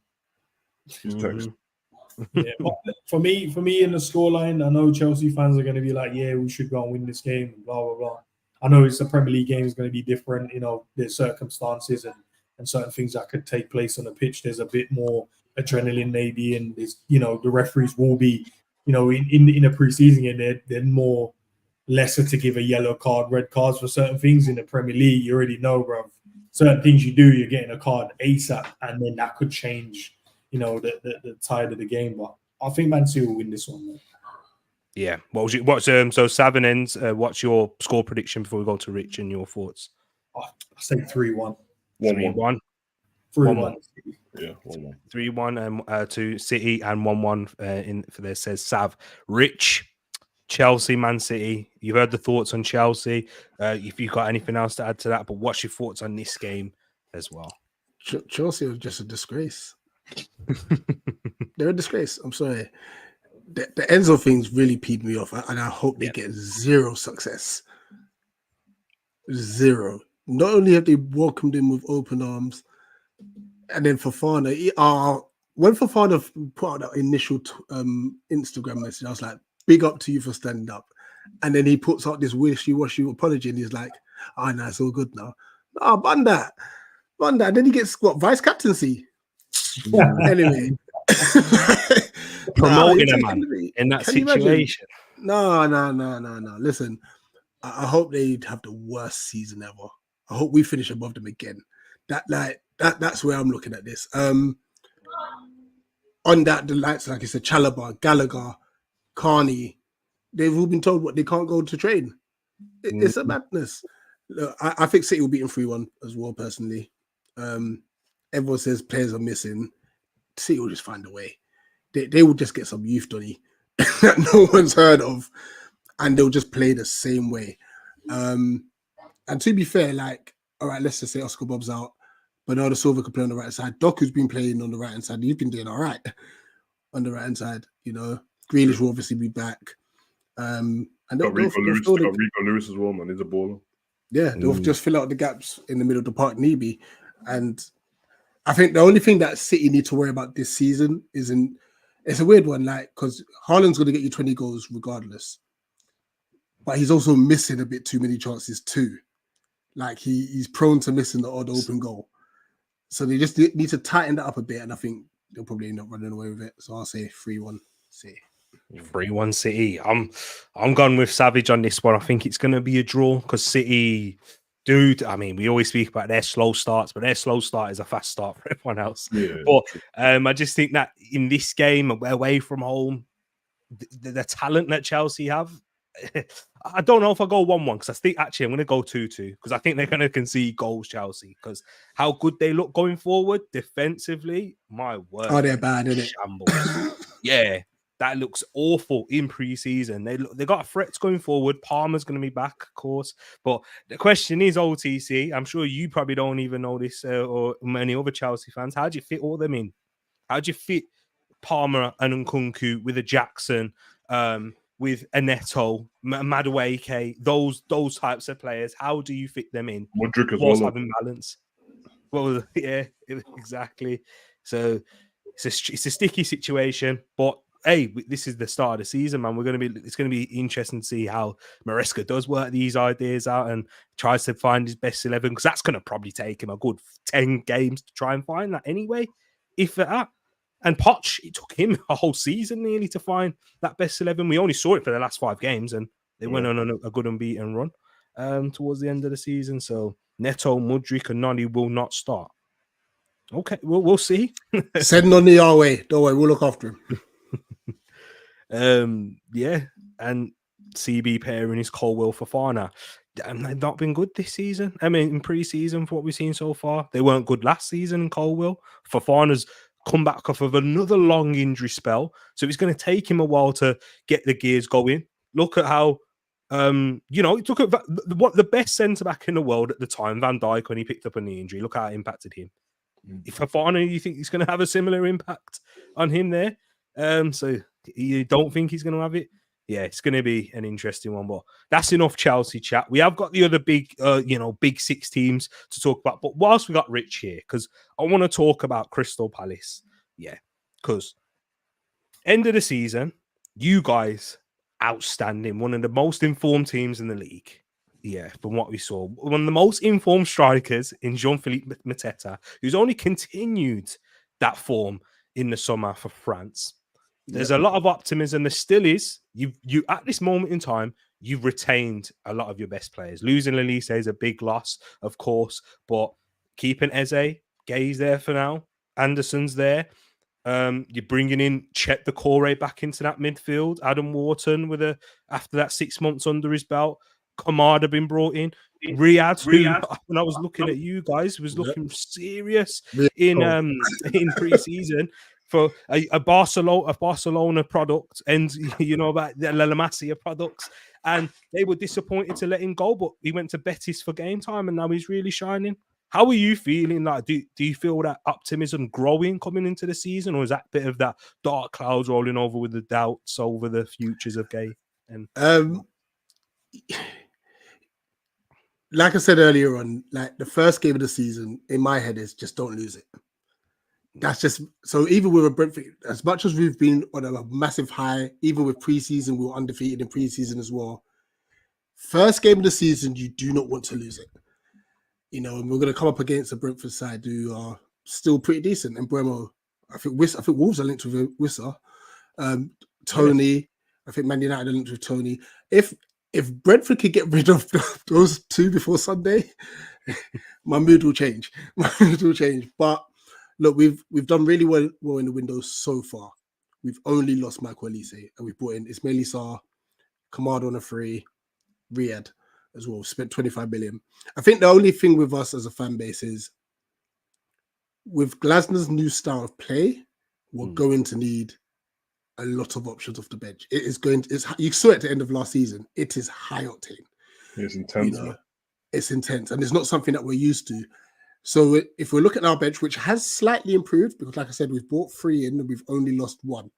Yeah, but for me in the scoreline, I know Chelsea fans are going to be like, yeah, we should go and win this game, blah blah blah. I know it's a Premier League game, is going to be different. You know, there's circumstances and certain things that could take place on the pitch. There's a bit more adrenaline maybe, and there's, you know, the referees will be, you know, in a pre-season game, they're more lesser to give a yellow card, red cards for certain things. In the Premier League, you already know, bro. Certain things you do, you're getting a card ASAP, and then that could change, you know, the tide of the game. But I think Man City will win this one, man. Yeah. So Savin ends. What's your score prediction before we go to Rich and your thoughts? I say 3-1. 3-1. 3-1. Yeah, 1-1. 3-1 to City and 1-1 in for this, says Sav. Rich, Chelsea, Man City. You've heard the thoughts on Chelsea. If you've got anything else to add to that, but what's your thoughts on this game as well? Chelsea was just a disgrace. They're a disgrace. I'm sorry. The Enzo things really peed me off, and I hope they get zero success. Zero. Not only have they welcomed him with open arms, and then Fofana, when Fofana put out that initial Instagram message, I was like, big up to you for standing up. And then he puts out this wishy-washy apology, and he's like, oh, no, it's all good now. Oh, bun that. Then he gets, vice captaincy? Anyway. Promoting a man in that situation. No. Listen, I hope they have the worst season ever. I hope we finish above them again. That's where I'm looking at this. On that, the likes, like I said, Chalobah, Gallagher, Carney, they've all been told what they can't go to train. It's a madness. Look, I think City will beat them 3-1 as well, personally. Everyone says players are missing. City will just find a way. They will just get some youth Donny that no one's heard of, and they'll just play the same way. And to be fair, like, all right, let's just say Oscar Bob's out, Bernardo Silva can play on the right side. Doku's been playing on the right hand side. He's been doing all right on the right hand side. You know, Grealish will obviously be back. And got Rico Lewis as well, man. He's a baller. Yeah, they'll just fill out the gaps in the middle of the park, Neeby. And I think the only thing that City need to worry about this season it's a weird one, like, because Haaland's going to get you 20 goals regardless, but he's also missing a bit too many chances too. Like he's prone to missing the odd open goal. So they just need to tighten that up a bit, and I think they'll probably end up running away with it. So I'll say 3-1 City. 3-1 City. I'm going with Savage on this one. I think it's going to be a draw because City, dude. I mean, we always speak about their slow starts, but their slow start is a fast start for everyone else. Yeah, but I just think that in this game, away from home, the talent that Chelsea have, I don't know if I go 1-1 because I think actually I'm going to go 2-2 because I think they're going to concede goals, Chelsea, because how good they look going forward defensively. My word, Oh, they're bad, isn't it? Shambles. Yeah, that looks awful in pre-season. They got threats going forward. Palmer's going to be back, of course. But the question is, OTC, I'm sure you probably don't even know this or many other Chelsea fans. How do you fit all them in? How do you fit Palmer and Nkunku with a Jackson, with a Neto, Madueke, those types of players? How do you fit them in? Mudryk as What's well. having balance? Well, yeah, exactly. So it's a sticky situation, but hey, this is the start of the season, man. It's going to be interesting to see how Maresca does work these ideas out and tries to find his best 11, because that's going to probably take him a good 10 games to try and find that anyway, if that. And Poch, it took him a whole season nearly to find that best 11. We only saw it for the last 5 games, and they went on a good unbeaten run towards the end of the season. So Neto, Mudryk, and Nani will not start. Okay, we'll see. Send on the our way. Don't worry, we'll look after him. Yeah, and CB pairing is Colwill Fofana. They've not been good this season. I mean, in pre-season, for what we've seen so far, they weren't good last season in Colwill. Fofana's come back off of another long injury spell, so it's going to take him a while to get the gears going. Look at how, it took the best centre back in the world at the time, Van Dijk, when he picked up a knee injury. Look how it impacted him. If Fofana, you think he's going to have a similar impact on him there? So you don't think he's going to have it? Yeah, it's going to be an interesting one. But that's enough Chelsea chat. We have got the other big, big 6 teams to talk about. But whilst we got Rich here, because I want to talk about Crystal Palace. Yeah, because end of the season, you guys outstanding, one of the most informed teams in the league. Yeah, from what we saw, one of the most informed strikers in Jean-Philippe Mateta, who's only continued that form in the summer for France. There's a lot of optimism. There still is. You at this moment in time, you've retained a lot of your best players. Losing Elise is a big loss, of course, but keeping Eze, Gay's there for now. Anderson's there. You're bringing in Chet the Corey back into that midfield. Adam Wharton after that 6 months under his belt. Kamada been brought in. Riyadh, who, when I was looking at you guys, was looking serious in pre-season for a Barcelona product, and about the La Masia products, and they were disappointed to let him go, but he went to Betis for game time, and now he's really shining. How are you feeling? Like, do you feel that optimism growing coming into the season, or is that bit of that dark clouds rolling over with the doubts over the futures of Gay? And like I said earlier on, like the first game of the season in my head is just don't lose it. That's just so. Even with a Brentford, as much as we've been on a massive high, even with preseason, we were undefeated in preseason as well. First game of the season, you do not want to lose it. And we're going to come up against a Brentford side who are still pretty decent. And Bremo, I think Wolves are linked with Wissa. Tony, I think Man United are linked with Tony. If Brentford could get rid of those 2 before Sunday, my mood will change. But look, we've done really well in the window so far. We've only lost Michael Elise, and we've brought in Ismail Sarr, Kamada on a free, Riyadh as well. Spent 25 million. I think the only thing with us as a fan base is with Glasner's new style of play, we're going to need a lot of options off the bench. You saw it at the end of last season. It is high octane. It's intense. It's intense, and it's not something that we're used to. So if we look at our bench, which has slightly improved, because like I said, we've brought 3 in and we've only lost 1,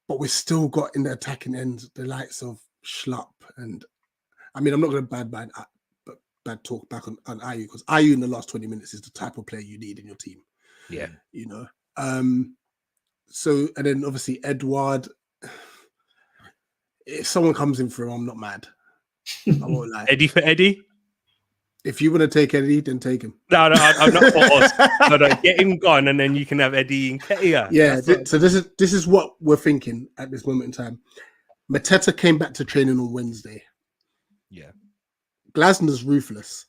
but we've still got in the attacking end the likes of Schlupp, and I mean, I'm not going to bad talk back on Ayew, because Ayew in the last 20 minutes is the type of player you need in your team. Yeah. You know. So and then obviously Edward. If someone comes in for him, I'm not mad. I won't lie. Eddie for Eddie. If you want to take Eddie, then take him. No, I'm not for us. No, get him gone, and then you can have Eddie and Ketia. Yeah. So this is what we're thinking at this moment in time. Mateta came back to training on Wednesday. Yeah. Glasner's ruthless.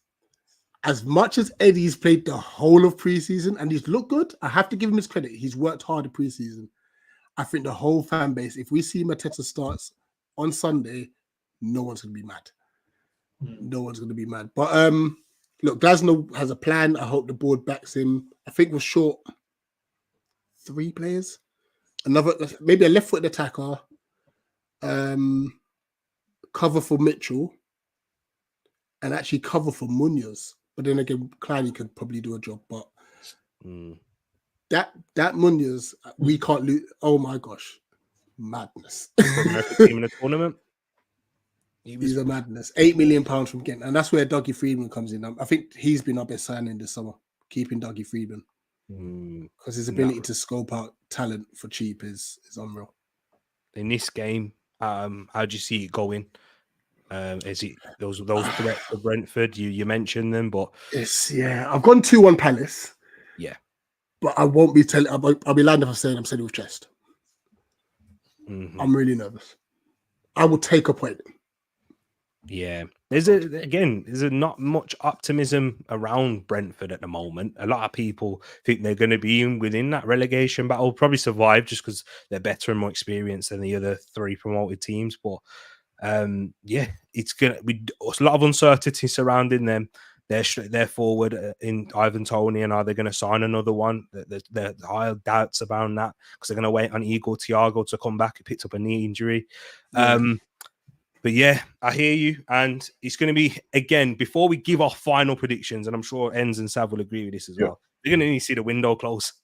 As much as Eddie's played the whole of preseason and he's looked good, I have to give him his credit. He's worked hard in preseason. I think the whole fan base, if we see Mateta starts on Sunday, no one's going to be mad. No one's going to be mad. But look, Glasner has a plan. I hope the board backs him. I think we're short 3 players. Maybe a left-footed attacker, cover for Mitchell, and actually cover for Munoz. But then again, Kleiny could probably do a job. But that Munoz, we can't lose. Oh my gosh, madness! Team in the tournament. He's a madness. £8 million from Ghent, and that's where Dougie Freedman comes in. I think he's been our best signing this summer, keeping Dougie Freedman, because his ability to scope out talent for cheap is unreal. In this game, how do you see it going? Is it those threats for Brentford? You mentioned them, but I've gone 2-1 Palace. Yeah, but I won't be telling. I'll be lying if I'm saying it with chest. I'm really nervous. I will take a point. Yeah, there's not much optimism around Brentford at the moment. A lot of people think they're going to be within that relegation battle, probably survive just because they're better and more experienced than the other 3 promoted teams. But it's gonna be a lot of uncertainty surrounding them. They're forward in Ivan Toney, and are they going to sign another one? There are doubts about that because they're going to wait on Igor Thiago to come back. He picked up a knee injury. But yeah, I hear you. And it's going to be, again, before we give our final predictions, and I'm sure Enz and Sav will agree with this as well, we're going to need to see the window close,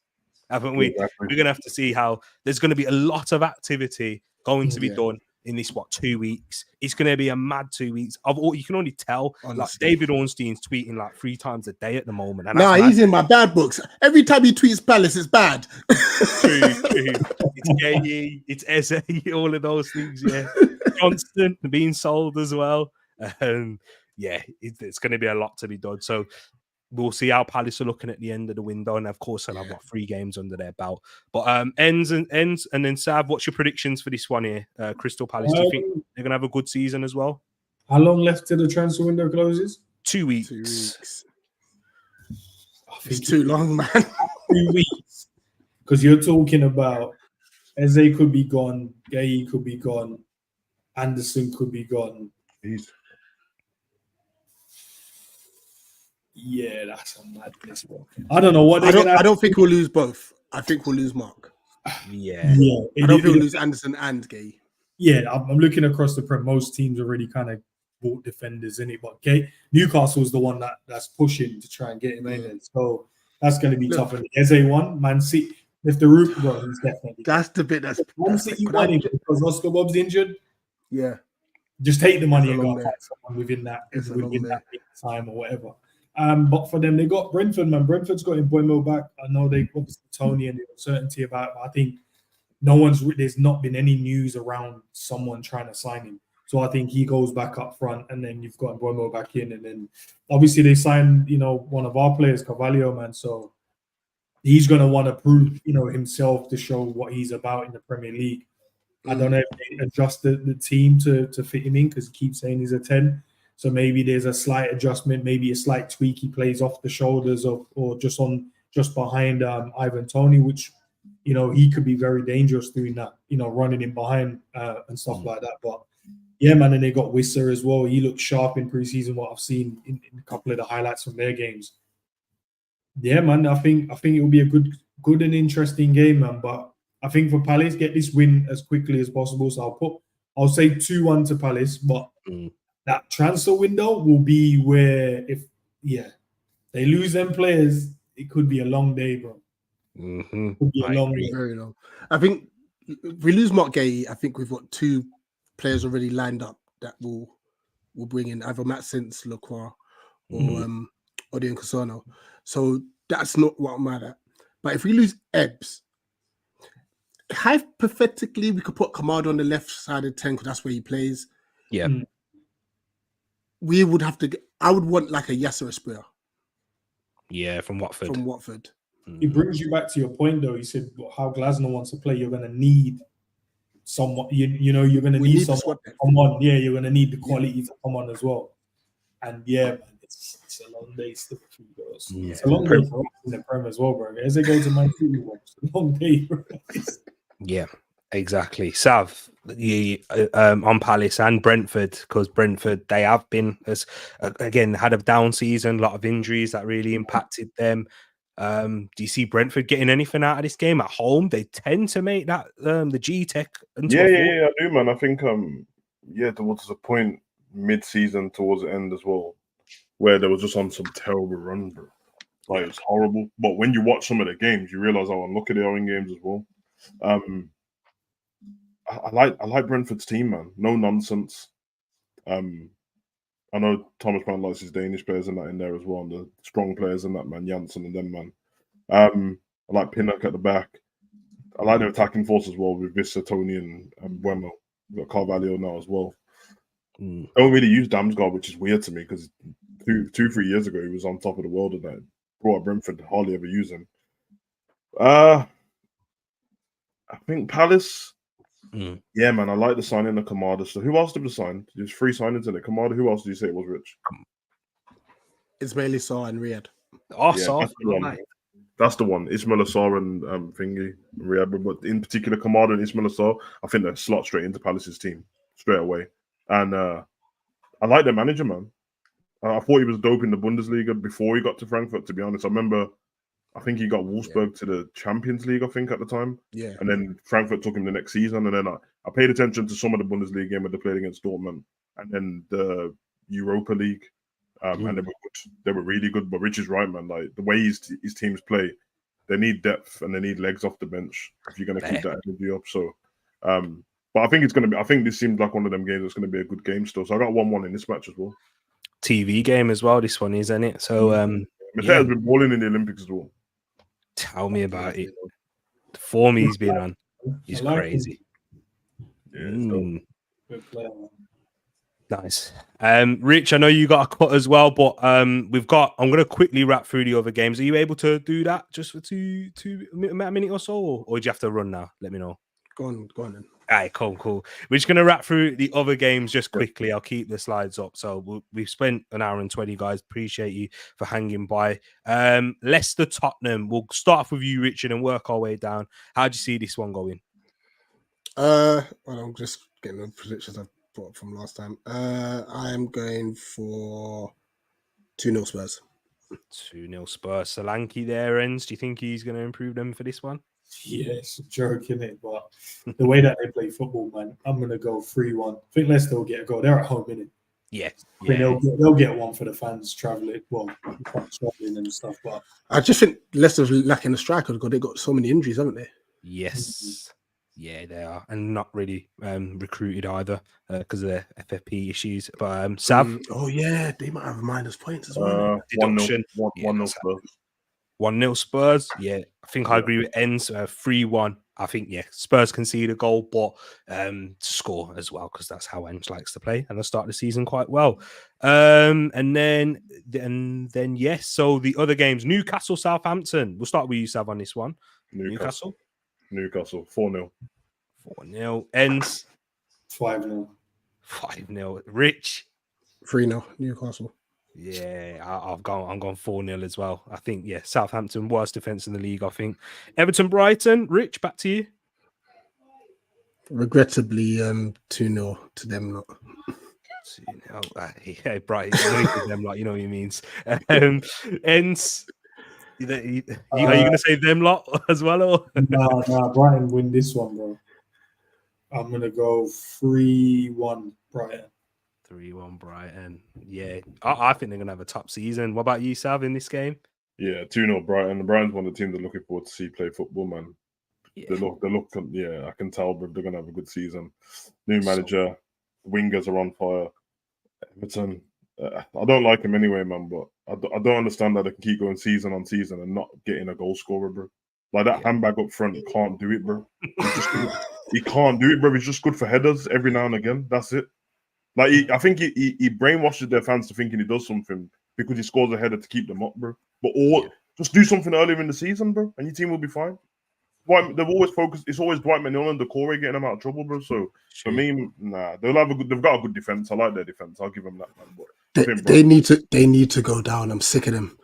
haven't we? Exactly. We're going to have to see how there's going to be a lot of activity going to be done in this, 2 weeks. It's going to be a mad 2 weks. You can only tell, honestly. Like David Ornstein's tweeting like 3 times a day at the moment. And he's in my bad books. Every time he tweets Palace, it's bad. True. It's Gay, it's Eze, all of those things, yeah. Johnston being sold as well. It's going to be a lot to be done. So we'll see how Palace are looking at the end of the window, and of course, they'll have 3 games under their belt. But ends, and then Sav, what's your predictions for this one here? Crystal Palace. Do you think they're going to have a good season as well? How long left till the transfer window closes? 2 weeks. 2 weeks. It's too long, man. 2 weeks, because you're talking about Eze could be gone, Gay could be gone, Anderson could be gone. Jeez. Yeah, that's a madness. I don't know what I don't think we'll lose both. I think we'll lose Mark. Yeah. I don't think we'll lose Anderson and Gay. Yeah, I'm looking across the Prem. Most teams already kind of bought defenders in it, but Newcastle is the one that's pushing to try and get him in there. So that's going to be tough. And Eze one, Man City. If the root, well, he's definitely. That's the bit that's. Man City won it because Oscar Bob's injured. Yeah. Just take the money and go find someone within that time or whatever. But for them, they got Brentford, man. Brentford's got Mbeumo back. I know they obviously Tony and the uncertainty about it, but I think there's not been any news around someone trying to sign him. So I think he goes back up front, and then you've got Mbeumo back in, and then obviously they signed, one of our players, Carvalho, man. So he's going to want to prove, himself to show what he's about in the Premier League. I don't know if they adjust the team to fit him in, because he keeps saying he's a 10. So maybe there's a slight adjustment, maybe a slight tweak. He plays off the shoulders or just behind Ivan Toney, which, he could be very dangerous doing that, running in behind and stuff like that. But yeah, man, and they got Wisser as well. He looked sharp in preseason, what I've seen in a couple of the highlights from their games. Yeah, man, I think it will be a good and interesting game, man. But I think for Palace, get this win as quickly as possible. So I'll say 2-1 to Palace, but that transfer window will be where if they lose them players, it could be a long day, bro. It could be a long day. Very long. I think if we lose Mark Gay, I think we've got 2 players already lined up that will bring in either Matt Sins, Lacroix, or Odion Casano. So that's not what I'm mad at. But if we lose Ebbs, hypothetically, we could put Kamada on the left side of 10 because that's where he plays. Yeah. We would have to I would want like a Yasser Espria Yeah, from Watford. It brings you back to your point, though. You said how Glasner wants to play. You're going to need someone. You're going to need someone to come on. Yeah, you're going to need the quality to come on as well. And yeah, man, it's a long day still for you girls. Yeah. It's a long day for us in the Prem as well, bro. As they go to Man City, it's a long day, bro. Yeah, exactly. Sav, on Palace and Brentford, because Brentford, they have been, again, had a down season, a lot of injuries that really impacted them. Do you see Brentford getting anything out of this game at home? They tend to make that the G-Tech. Yeah, I do, man. I think there was a point mid-season towards the end as well where there was just on some terrible run, bro. Like, it was horrible. But when you watch some of the games, you realize how unlucky they are in games as well. I like Brentford's team, man. No nonsense. I know Thomas Brand likes his Danish players and that in there as well, and the strong players and that, man, Janssen and them, man. I like Pinnock at the back. I like their attacking force as well with Vissa, Tony, and Buemo. We've got Carvalho now as well. They don't really use Damsgaard, which is weird to me because 2-3 years ago he was on top of the world and that. Brought up Brentford, hardly ever use him. I think Palace. Yeah, man, I like the signing of Kamada. So who else did we sign? There's 3 signings in it. Kamada, who else did you say it was, Rich? Ismail Sarr and Riyad. That's the one. Ismail Sarr and Riyad. But in particular, Kamada and Ismail Sarr, I think they're slot straight into Palace's team straight away. And I like their manager, man. I thought he was dope in the Bundesliga before he got to Frankfurt, to be honest. I think he got Wolfsburg to the Champions League, I think, at the time. Yeah. And then Frankfurt took him the next season. And then I paid attention to some of the Bundesliga game when they played against Dortmund. And then the Europa League. And they were good. They were really good. But Rich is right, man. Like, the way his teams play, they need depth and they need legs off the bench if you're going to keep that energy up. So, but I think this seems like one of them games that's going to be a good game still. So I got 1-1 in this match as well. TV game as well, this one, isn't it? So, Mateta's been balling in the Olympics as well. Tell me about it. The form he's been on is crazy. Good player. Nice. Rich, I know you got a cut as well, but I'm going to quickly wrap through the other games. Are you able to do that just for a minute or so, or do you have to run now? Let me know. Go on then. All right, cool. We're just going to wrap through the other games just quickly. I'll keep the slides up. So we've spent an hour and 20, guys. Appreciate you for hanging by. Leicester, Tottenham. We'll start off with you, Richard, and work our way down. How do you see this one going? Well, I'm just getting the predictions I've brought up from last time. I am going for 2-0 Spurs. 2-0 Spurs. Solanke there ends. Do you think he's going to improve them for this one? Yeah, it's a joke, isn't it? But the way that they play football, man, I'm going to go 3-1. I think Leicester will get a goal. They're at home, innit? Yeah. I mean, they'll get one for the fans travelling, travelling and stuff. But I just think Leicester's lacking a striker because they've got so many injuries, haven't they? Yes. Yeah, they are. And not really recruited either because of their FFP issues. But Sav? Oh, yeah. They might have minus points as well. Deduction. 1-0 Spurs. 1-0 Spurs. Yeah, I think I agree with ends 3-1. I think, Spurs concede a goal, but score as well because that's how Ends likes to play and they'll start the season quite well. And then, so the other games, Newcastle, Southampton. We'll start with you, Sav, on this one. Newcastle 4-0. 4-0. Ends 5-0. 5-0. Rich 3-0 Newcastle. Yeah, I'm going 4-0 as well. I think, Southampton, worst defense in the league, I think. Everton, Brighton. Rich, back to you. Regrettably, 2-0 to them lot. 2-0. Yeah, Brighton, them lot, you know what he means. Ends. Are you going to say them lot as well? Or? Nah, Brighton win this one, bro. I'm going to go 3-1 Brighton. 3-1 Brighton. Yeah, I think they're going to have a top season. What about you, Sav, in this game? Yeah, 2-0 Brighton. The Brighton's one of the teams they're looking forward to see play football, man. Yeah. They look. I can tell, but they're going to have a good season. New manager, wingers are on fire. Everton, I don't like him anyway, man, but I don't understand that they can keep going season on season and not getting a goal scorer, bro. Like that handbag up front, he can't do it, bro. He can't do it, bro. He's just good for headers every now and again. That's it. Like I think he brainwashes their fans to thinking he does something because he scores a header to keep them up, bro. But just do something earlier in the season, bro, and your team will be fine. They've always focused. It's always Dwight McNeil and Decore getting them out of trouble, bro. So for me, nah, they've got a good defense. I like their defense. I'll give them that, man. But they need to go down. I'm sick of them.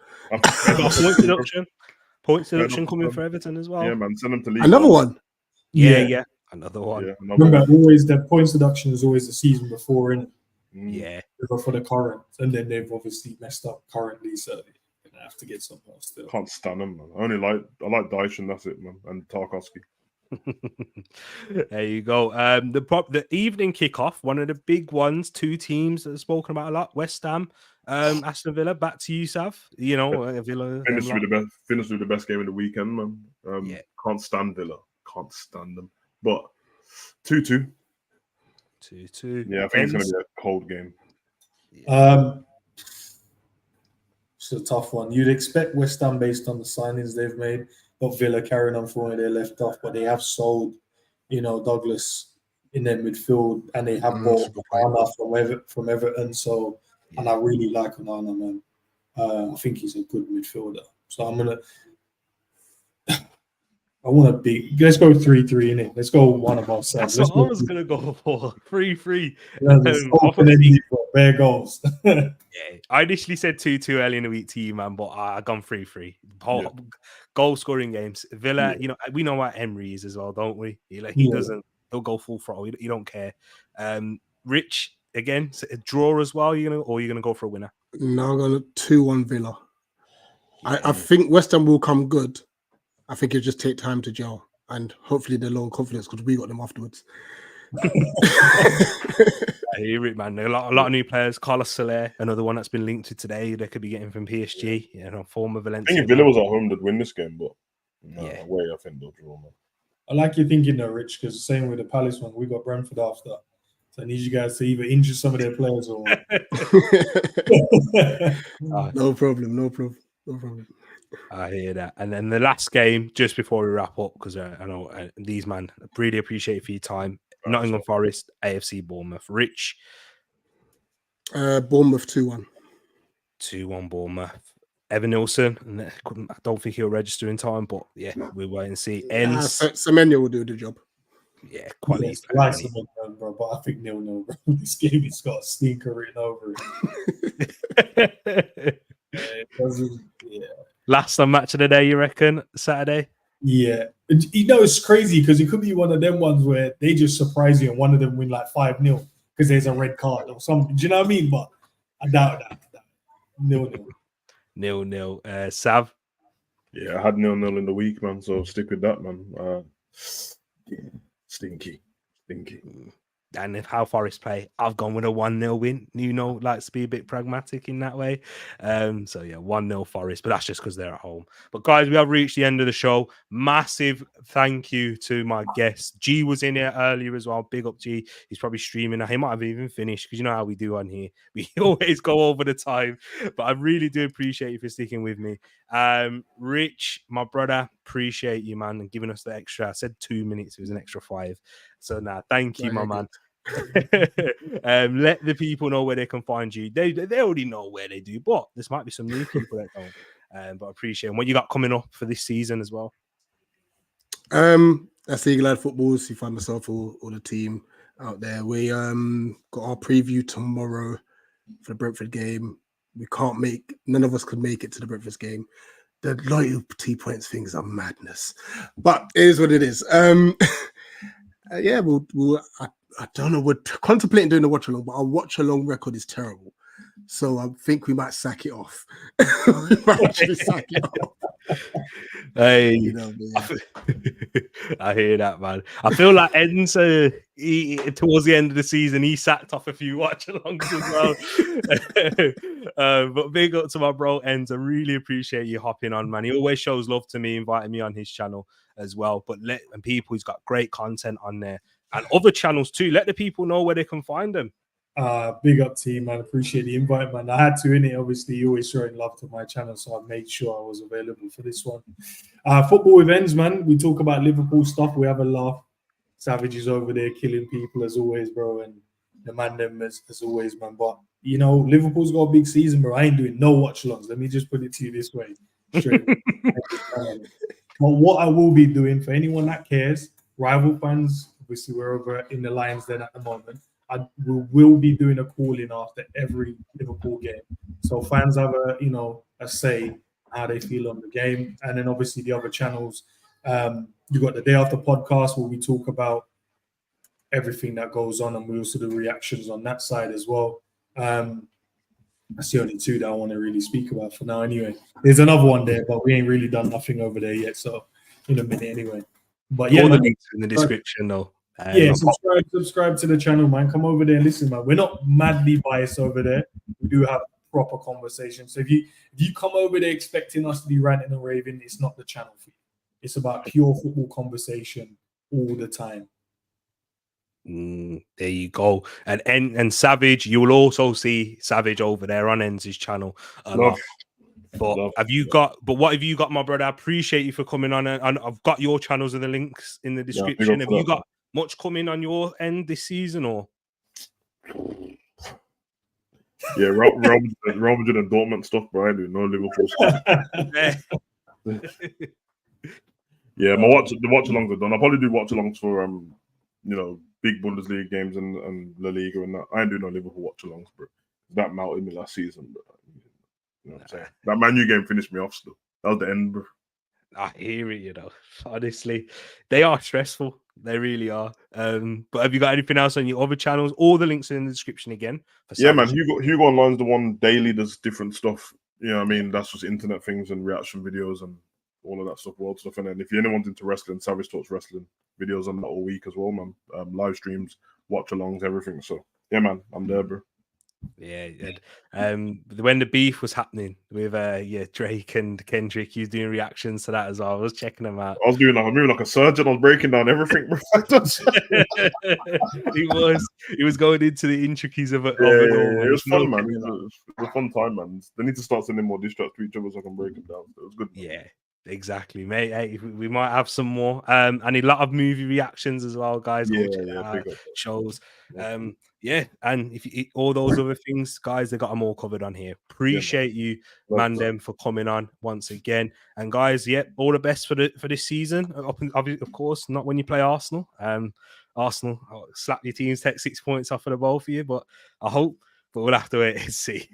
Points deduction coming for Everton as well. Yeah, man. Send them to league. Another one. Yeah. Another one. Yeah, remember, always the points deduction is always the season before, innit? Yeah. For the current, and then they've obviously messed up currently, so they're gonna have to get something else still. Can't stand them, man. I like Dyche, that's it, man, and Tarkowski. There you go. The evening kickoff, one of the big ones. Two teams that have spoken about a lot. West Ham, Aston Villa. Back to you, Sav. You know, Villa. Finish with the best game of the weekend, man. Can't stand Villa. Can't stand them. But 2-2. 2-2. Yeah, I think it's going to be a cold game. It's a tough one. You'd expect West Ham based on the signings they've made, but Villa carrying on from where they left off. But they have sold, Douglas in their midfield, and they have bought Onana from Everton. So, and I really like Onana, man. I think he's a good midfielder. So I want to be. Let's go 3-3 in it. Let's go one of ourselves. That's what I was going to go for. 3-3. Bare goals. Yeah, I initially said 2-2 early in the week to you, man, but I've gone 3-3. Goal scoring games. Villa, we know what Emery is as well, don't we? He doesn't. He'll go full throttle. You don't care. Rich again, a draw as well. You're gonna go for a winner. No, I'm going to 2-1 Villa. I think West Ham will come good. I think it'll just take time to gel, and hopefully they're low on confidence because we got them afterwards. I hear it, man. A lot of new players. Carlos Soler, another one that's been linked to today. They could be getting from PSG. Former Valencia. I think if Villa was at home, they'd win this game, but away, I think they'll draw, man. I like your thinking though, Rich, because same with the Palace one, we got Brentford after. So I need you guys to either injure some of their players or. No problem. I hear that. And then the last game, just before we wrap up, because I know these man really appreciate for your time. Nottingham Forest, AFC Bournemouth. Rich. Bournemouth 2-1. 2-1 Bournemouth. Evan Nilsson. I don't think he'll register in time, but yeah, we'll wait and see. Semenyo will do the job. Yeah, quality. Yes, like Semenyo, bro, but I think 0-0, bro. This game has got a stinker written over it. It doesn't. Yeah. Last match of the day, you reckon? Saturday? Yeah. It's crazy because it could be one of them ones where they just surprise you and one of them win like 5-0 because there's a red card or something. Do you know what I mean? But I doubt that. 0-0. 0-0. Sav? Yeah, I had 0-0 in the week, man, so stick with that, man. Stinky. And if how Forest play, I've gone with a 1-0 win. Likes to be a bit pragmatic in that way. So yeah, 1-0 Forest, but that's just because they're at home. But guys, we have reached the end of the show. Massive thank you to my guest. G was in here earlier as well. Big up G. He's probably streaming now. He might have even finished because you know how we do on here. We always go over the time. But I really do appreciate you for sticking with me. Rich, my brother, appreciate you, man, and giving us the extra. I said 2 minutes, it was an extra 5. So thank you, my man. Let the people know where they can find you. They already know where they do, but there might be some new people that don't. But I appreciate it. What you got coming up for this season as well? That's Eagle Eye Footballs. You find myself or the team out there. We got our preview tomorrow for the Brentford game. None of us could make it to the Brentford game. The loyalty points things are madness, but it is what it is. I don't know. We're contemplating doing a watch along, but our watch along record is terrible. So I think we might sack it off. We might actually sack it off. Hey, I hear that, man. I feel like Enzo, towards the end of the season, he sacked off a few watch-alongs as well. But big up to my bro Enzo. Really appreciate you hopping on, man. He always shows love to me, inviting me on his channel as well. But and people, he's got great content on there and other channels too. Let the people know where they can find them. Big up team, man. Appreciate the invite, man. I had to in it. Obviously, you always showing love to my channel, so I made sure I was available for this one. Football events, man. We talk about Liverpool stuff. We have a laugh. Savage is over there killing people as always, bro, and the man them as always, man. But you know, Liverpool's got a big season, bro. I ain't doing no watch-alongs. Let me just put it to you this way, straight. But what I will be doing for anyone that cares, rival fans, obviously we're over in the Lions Den at the moment. I will be doing a call-in after every Liverpool game, so fans have a say how they feel on the game, and then obviously the other channels. You got the day after podcast where we talk about everything that goes on, and we also do reactions on that side as well. That's the only two that I want to really speak about for now. Anyway, there's another one there, but we ain't really done nothing over there yet. So in a minute, anyway. But yeah, all the links in the description, though. Yeah, subscribe to the channel, man. Come over there and listen, man. We're not madly biased over there. We do have proper conversations. So if you come over there expecting us to be ranting and raving, it's not the channel for you. It's about pure football conversation all the time. There you go. And Savage, you will also see Savage over there on Enzo's channel a lot. But what have you got, my brother? I appreciate you for coming on, and I've got your channels and the links in the description. Have you got much coming on your end this season, or? Yeah, Real Madrid and Dortmund stuff, bro. I do no Liverpool stuff. Yeah, the watch-alongs are done. I'll probably do watch-alongs for big Bundesliga games and La Liga and that. I ain't doing no Liverpool watch-alongs, bro. That melted me last season, but you know what I'm saying? That Man U game finished me off still. That was the end, bro. I hear it, honestly, they are stressful. They really are. But have you got anything else on your other channels? All the links are in the description again. Yeah, man. Hugo Online's the one daily does different stuff. You know what I mean? That's just internet things and reaction videos and all of that stuff, world stuff. And then if anyone's into wrestling, Savage Talks Wrestling videos on that all week as well, man. Live streams, watch-alongs, everything. So yeah, man, I'm there, bro. Yeah, when the beef was happening with Drake and Kendrick, he was doing reactions to that as well. I was checking them out. I was moving like a surgeon. I was breaking down everything. he was going into the intricacies of it. It was fun, man. It was a fun time, man. They need to start sending more diss tracks to each other so I can break them down. It was good, man. Yeah. Exactly, mate. Hey, we might have some more. And a lot of movie reactions as well, guys. Shows. And if you all those other things, guys, they got them all covered on here. Appreciate you, Mandem, for coming on once again. And guys, all the best for this season. Of course, not when you play Arsenal. Arsenal, I'll slap your teams, take 6 points off of the ball for you, but I hope. But we'll have to wait and see.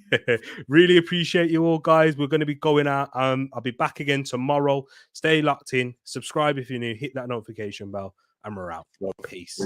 Really appreciate you all, guys. We're going to be going out. I'll be back again tomorrow. Stay locked in. Subscribe if you're new. Hit that notification bell. And we're out. Peace.